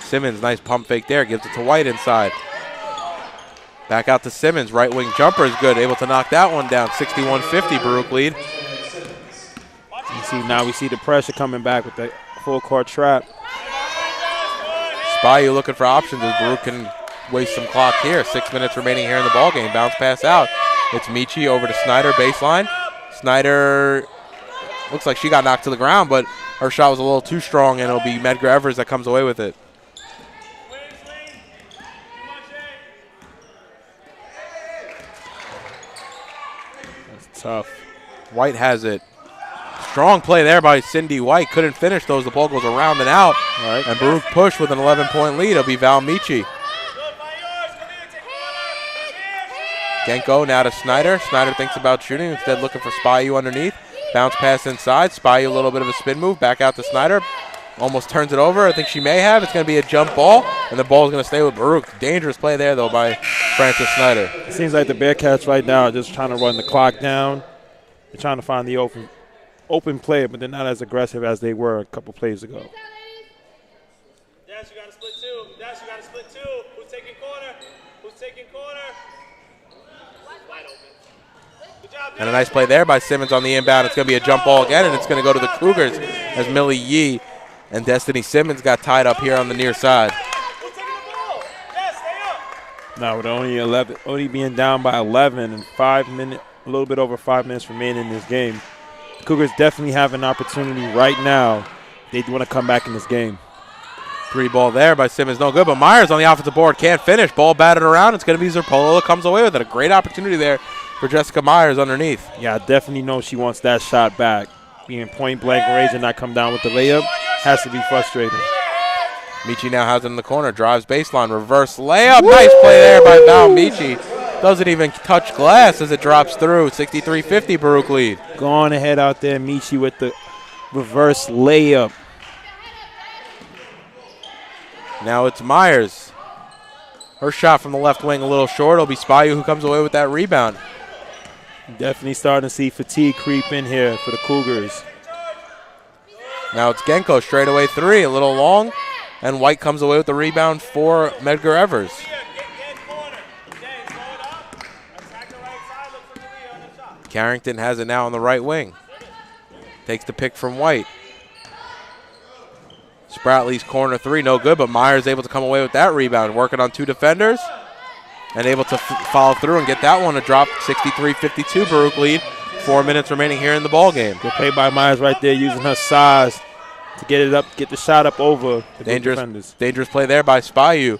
Simmons, nice pump fake there, gives it to White inside. Back out to Simmons, right wing jumper is good, able to knock that one down. 61-50, Baruch lead. Now we see the pressure coming back with the full court trap. Spayu looking for options as Baruch can waste some clock here. 6 minutes remaining here in the ball game. Bounce pass out. It's Michi over to Snyder, baseline. Snyder looks like she got knocked to the ground, but her shot was a little too strong, and it'll be Medgar Evers that comes away with it. That's tough. White has it. Strong play there by Cindy White. Couldn't finish those. The ball goes around and out. Right. And Baruch push with an 11-point lead. It'll be Val Michi. Genko now to Snyder. Snyder thinks about shooting, instead looking for Spayu underneath. Bounce pass inside. Spayu a little bit of a spin move. Back out to Snyder. Almost turns it over. I think she may have. It's going to be a jump ball, and the ball is going to stay with Baruch. Dangerous play there, though, by Francis Snyder. It seems like the Bearcats right now are just trying to run the clock down. They're trying to find the open player, but they're not as aggressive as they were a couple plays ago. Dash, you got to split two. Dash, you got to split two. Who's taking corner? Who's taking corner? Wide open. Good job, And a nice play there by Simmons on the inbound. It's going to be a jump ball again, and it's going to go to the Cougars as Millie Yee and Destiny Simmons got tied up here on the near side. Now with only being down by 11 and a little bit over 5 minutes remaining in this game, the Cougars definitely have an opportunity right now. They want to come back in this game. 3 ball there by Simmons, no good, but Myers on the offensive board can't finish. Ball batted around. It's going to be Zerpolo that comes away with it. A great opportunity there for Jessica Myers underneath. Yeah, I definitely know she wants that shot back. Being point blank range and not come down with the layup has to be frustrating. Michi now has it in the corner, drives baseline, reverse layup. Woo! Nice play there by Val Michi. Doesn't even touch glass as it drops through. 63-50 Baruch lead. Going ahead out there, Michi with reverse layup. Now it's Myers. Her shot from the left wing a little short. It'll be Spayu who comes away with that rebound. Definitely starting to see fatigue creep in here for the Cougars. Now it's Genko, straightaway three, a little long, and White comes away with the rebound for Medgar Evers. Carrington has it now on the right wing. Takes the pick from White. Spratley's corner three, no good, but Myers able to come away with that rebound, working on two defenders, and able to follow through and get that one to drop. 63-52, Baruch lead. 4 minutes remaining here in the ball game. Good play by Myers right there, using her size to get it up, get the shot up over the defenders. Dangerous play there by Spayu.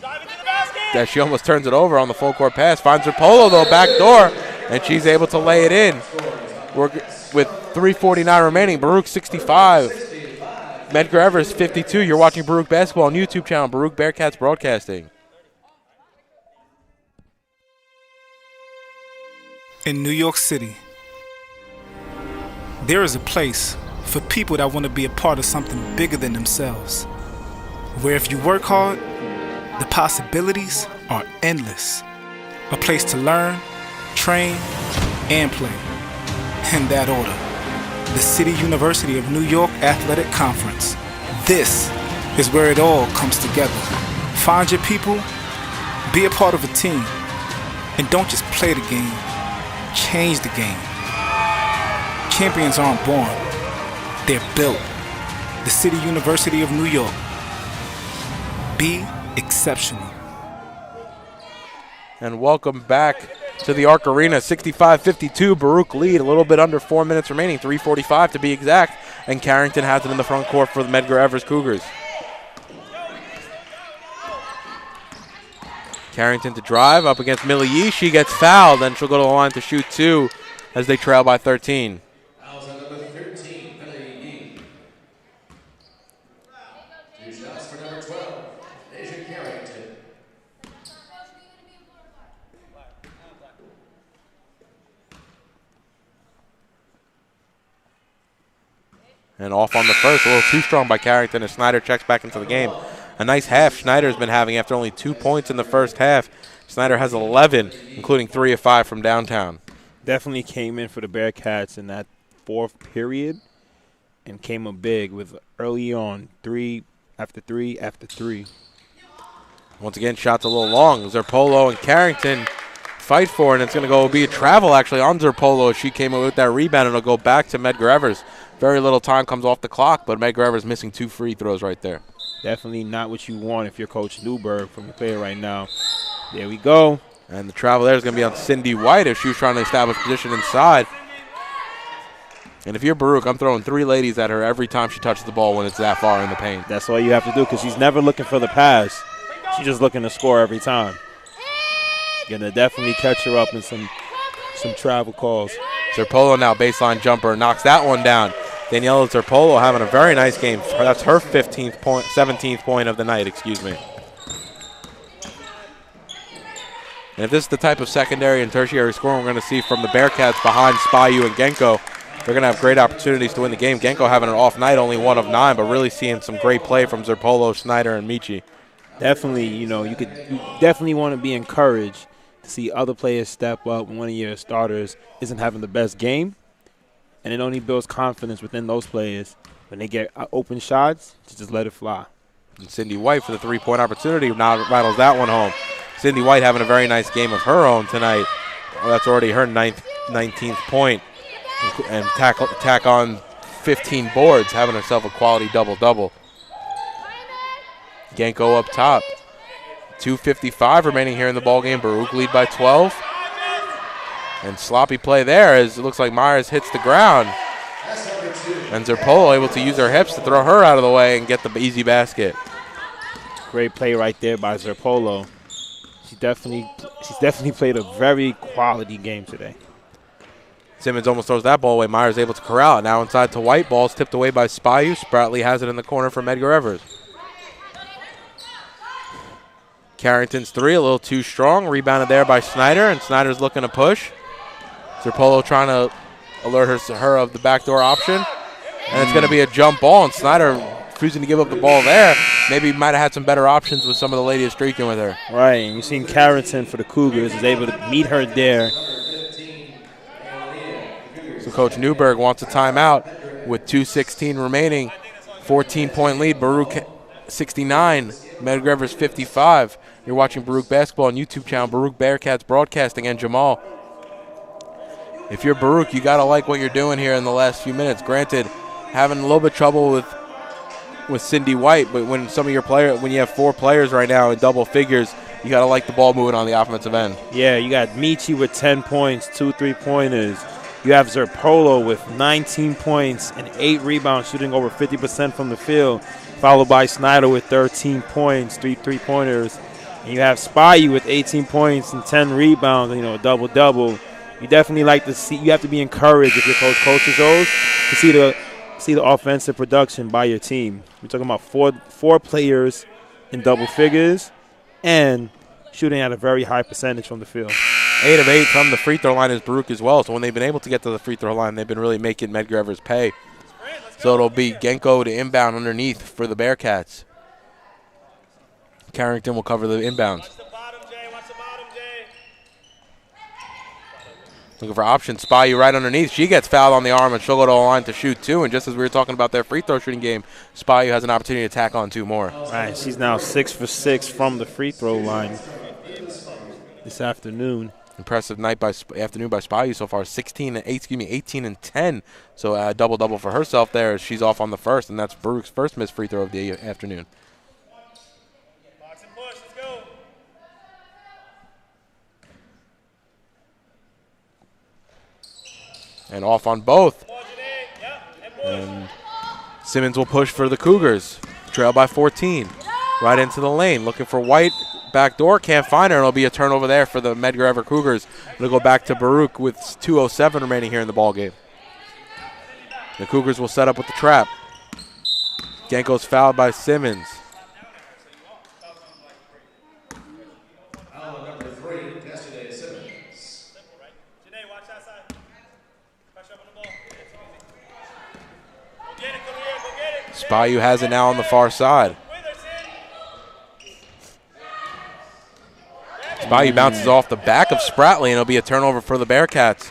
That she almost turns it over on the full court pass. Finds her Polo though, back door, and she's able to lay it in. With 3:49 remaining, Baruch 65, Medgar Evers 52. You're watching Baruch Basketball on YouTube channel, Baruch Bearcats Broadcasting. In New York City, there is a place for people that want to be a part of something bigger than themselves, where if you work hard, the possibilities are endless. A place to learn, train, and play. In that order, the City University of New York Athletic Conference. This is where it all comes together. Find your people, be a part of a team, and don't just play the game, change the game. Champions aren't born, they're built. The City University of New York. Be exceptional. And welcome back to the Arc Arena. 65-52, Baruch lead, a little bit under 4 minutes remaining, 3:45 to be exact, and Carrington has it in the front court for the Medgar Evers Cougars. Carrington to drive up against Millie Yee. She gets fouled, and she'll go to the line to shoot two as they trail by 13. Fouls on number 13, Millie Yee. Two shots for number 12, Asia Carrington. And off on the first, a little too strong by Carrington, and Snyder checks back into the game. A nice half Schneider's been having after only 2 points in the first half. Snyder has 11, including 3 of 5 from downtown. Definitely came in for the Bearcats in that fourth period and came up big with early on 3 after 3 after 3. Once again, shots a little long. Zerpolo and Carrington fight for it, and it's going to be a travel actually on Zerpolo. She came away with that rebound, and it'll go back to Medgar Evers. Very little time comes off the clock, but Medgar Evers missing 2 free throws right there. Definitely not what you want if you're Coach Newberg from the player right now. There we go. And the travel there is going to be on Cindy White if she was trying to establish position inside. And if you're Baruch, I'm throwing 3 ladies at her every time she touches the ball when it's that far in the paint. That's all you have to do because she's never looking for the pass. She's just looking to score every time. Going to definitely catch her up in some travel calls. Zerpolo now baseline jumper, knocks that one down. Daniela Zerpolo having a very nice game. That's her 17th point of the night, excuse me. And if this is the type of secondary and tertiary scoring we're going to see from the Bearcats behind Spayu and Genko, they're going to have great opportunities to win the game. Genko having an off night, only 1 of 9, but really seeing some great play from Zerpolo, Snyder, and Michi. Definitely, you definitely want to be encouraged to see other players step up when one of your starters isn't having the best game. And it only builds confidence within those players when they get open shots to just let it fly. And Cindy White for the 3-point opportunity now rattles that one home. Cindy White having a very nice game of her own tonight. Well, that's already her 19th point. And tack on 15 boards, having herself a quality double-double. Genko up top. 2:55 remaining here in the ballgame. Baruch lead by 12. And sloppy play there as it looks like Myers hits the ground. And Zerpolo able to use her hips to throw her out of the way and get the easy basket. Great play right there by Zerpolo. She's definitely played a very quality game today. Simmons almost throws that ball away. Myers able to corral it. Now inside to White. Ball's tipped away by Spayu. Spratley has it in the corner for Medgar Evers. Carrington's 3, a little too strong. Rebounded there by Snyder, and Snyder's looking to push. Zerpolo trying to alert her of the backdoor option. And it's going to be a jump ball, and Snyder refusing to give up the ball there. Maybe might have had some better options with some of the ladies streaking with her. Right, and you've seen Carrington for the Cougars is able to meet her there. So Coach Newberg wants a timeout with 2:16 remaining. 14-point lead, Baruch 69, Medgar 55. You're watching Baruch Basketball on YouTube channel, Baruch Bearcats Broadcasting, and Jamal. If you're Baruch, you got to like what you're doing here in the last few minutes. Granted, having a little bit of trouble with Cindy White, but when when you have 4 players right now in double figures, you got to like the ball moving on the offensive end. Yeah, you got Michi with 10 points, 2 3-pointers. You have Zerpolo with 19 points and 8 rebounds, shooting over 50% from the field, followed by Snyder with 13 points, 3 3-pointers. And you have Spy with 18 points and 10 rebounds, a double-double. You definitely like to see, you have to be encouraged if your coach coaches those to see the offensive production by your team. We're talking about four players in double figures and shooting at a very high percentage from the field. 8 of 8 from the free throw line is Baruch as well. So when they've been able to get to the free throw line, they've been really making Medgar pay. So it'll be Genko to inbound underneath for the Bearcats. Carrington will cover the inbound. Looking for options. Spy right underneath. She gets fouled on the arm, and she'll go to the line to shoot 2. And just as we were talking about their free throw shooting game, Spy has an opportunity to tack on 2 more. All right, she's now 6 for 6 from the free throw line this afternoon. Impressive afternoon by Spy so far. 18 and 10. So a double-double for herself there as she's off on the first, and that's Baruch's first missed free throw of the afternoon. And off on both. And Simmons will push for the Cougars. Trail by 14. Right into the lane. Looking for White. Back door. Can't find her. It'll be a turnover there for the Medgar Cougars. It'll go back to Baruch with 2:07 remaining here in the ballgame. The Cougars will set up with the trap. Genko's fouled by Simmons. Spyu has it now on the far side. Spyu bounces off the back of Spratley, and it'll be a turnover for the Bearcats.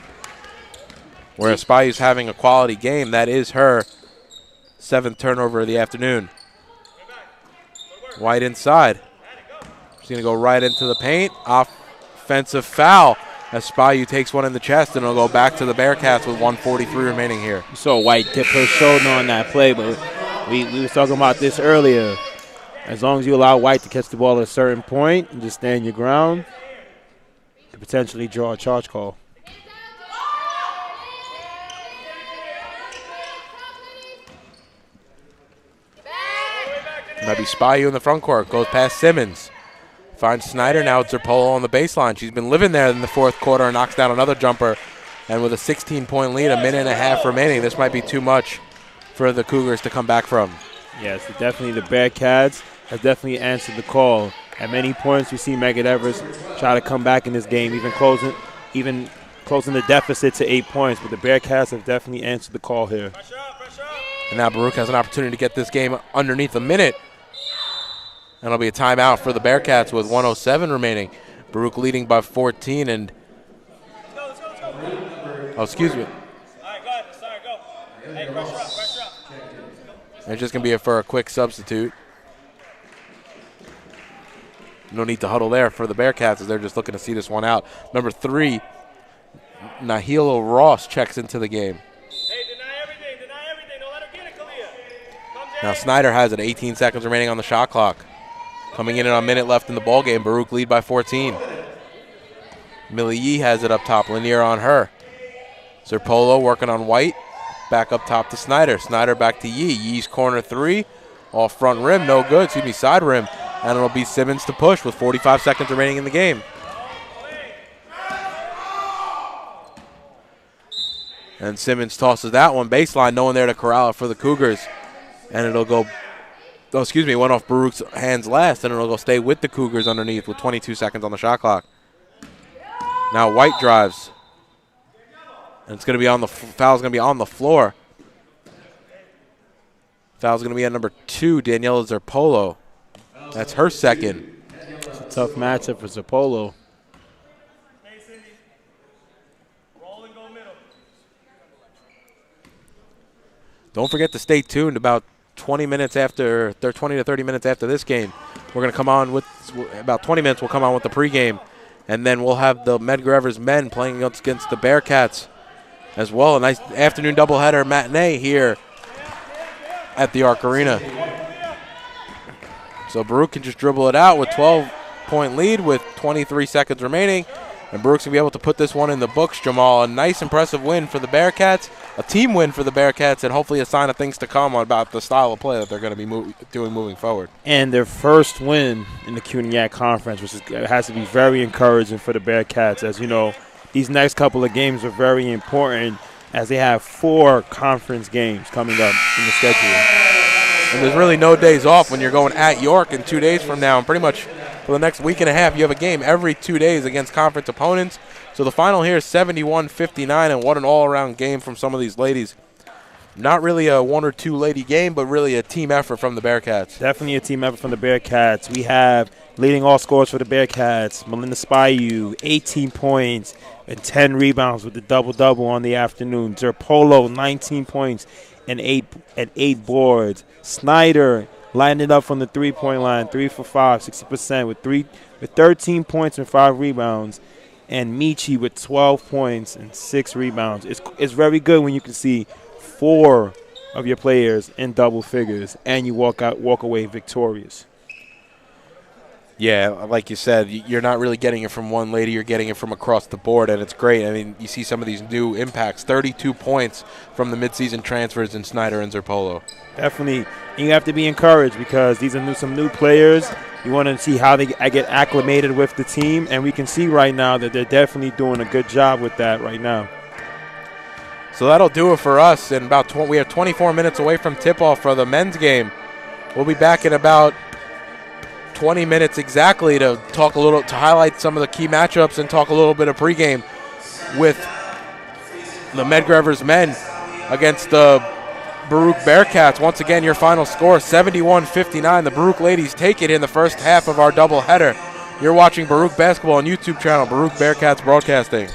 Whereas Spyu's having a quality game, that is her 7th turnover of the afternoon. White inside. She's going to go right into the paint. Offensive foul as Spyu takes one in the chest, and it'll go back to the Bearcats with 1:43 remaining here. You saw White dip her shoulder on that play, but we was talking about this earlier. As long as you allow White to catch the ball at a certain point and just stand your ground, you could potentially draw a charge call. Might be Spyu in the front court. Goes past Simmons. Finds Snyder. Now it's Zerpolo on the baseline. She's been living there in the 4th quarter and knocks down another jumper. And with a 16-point lead, a minute and a half remaining, this might be too much for the Cougars to come back from. Yes, definitely the Bearcats have definitely answered the call. At many points, we see Megan Evers try to come back in this game, even closing the deficit to 8 points. But the Bearcats have definitely answered the call here. And now Baruch has an opportunity to get this game underneath a minute. And it'll be a timeout for the Bearcats with 1:07 remaining. Baruch leading by 14 and excuse me. It's just going to be for a quick substitute. No need to huddle there for the Bearcats as they're just looking to see this one out. Number 3, Nahilo Ross checks into the game. Now Snyder has it, 18 seconds remaining on the shot clock. Coming in at a minute left in the ballgame, Baruch lead by 14. Millie Yee has it up top, Lanier on her. Zerpolo working on White. Back up top to Snyder. Snyder back to Yee. Yee's corner 3. Off front rim, no good. Side rim. And it'll be Simmons to push with 45 seconds remaining in the game. And Simmons tosses that one baseline. No one there to corral it for the Cougars. And it'll go, went off Baruch's hands last. And it'll go stay with the Cougars underneath with 22 seconds on the shot clock. Now White drives. And it's going to be foul's going to be on the floor. Foul's going to be on number 2, Daniela Zerpolo. That's her second. It's a tough matchup for Zerpolo. Don't forget to stay tuned. About 20 to 30 minutes after this game, we're going to come on with, about 20 minutes, we'll come on with the pregame. And then we'll have the Medgar Evers men playing against the Bearcats as well. A nice afternoon doubleheader matinee here at the Arc Arena. So Baruch can just dribble it out with 12-point lead with 23 seconds remaining. And Baruch's going to be able to put this one in the books, Jamal. A nice, impressive win for the Bearcats, a team win for the Bearcats, and hopefully a sign of things to come about the style of play that they're going to be doing moving forward. And their first win in the CUNYAC Conference, which has to be very encouraging for the Bearcats. As you know, these next couple of games are very important as they have 4 conference games coming up in the schedule. And there's really no days off when you're going at York in 2 days from now. And pretty much for the next week and a half, you have a game every 2 days against conference opponents. So the final here is 71-59, and what an all-around game from some of these ladies. Not really a 1 or 2 lady game, but really a team effort from the Bearcats. Definitely a team effort from the Bearcats. We have leading all scorers for the Bearcats, Melinda Spyu, 18 points and 10 rebounds with the double-double on the afternoon. Zerpolo, 19 points and 8 boards. Snyder lined it up from the three-point line, 3 for 5, 60% with 13 points and 5 rebounds. And Michi with 12 points and 6 rebounds. It's very good when you can see 4 of your players in double figures and you walk away victorious. Yeah, like you said, you're not really getting it from one lady. You're getting it from across the board, and it's great. I mean, you see some of these new impacts, 32 points from the midseason transfers in Snyder and Zerpolo. Definitely. And you have to be encouraged because these are some new players. You want to see how they get acclimated with the team, and we can see right now that they're definitely doing a good job with that right now. So that'll do it for us. And we have 24 minutes away from tip-off for the men's game. We'll be back in about 20 minutes exactly to highlight some of the key matchups and talk a little bit of pregame with the Medgar Evers men against the Baruch Bearcats. Once again, your final score, 71-59. The Baruch ladies take it in the first half of our doubleheader. You're watching Baruch Basketball on YouTube channel, Baruch Bearcats Broadcasting.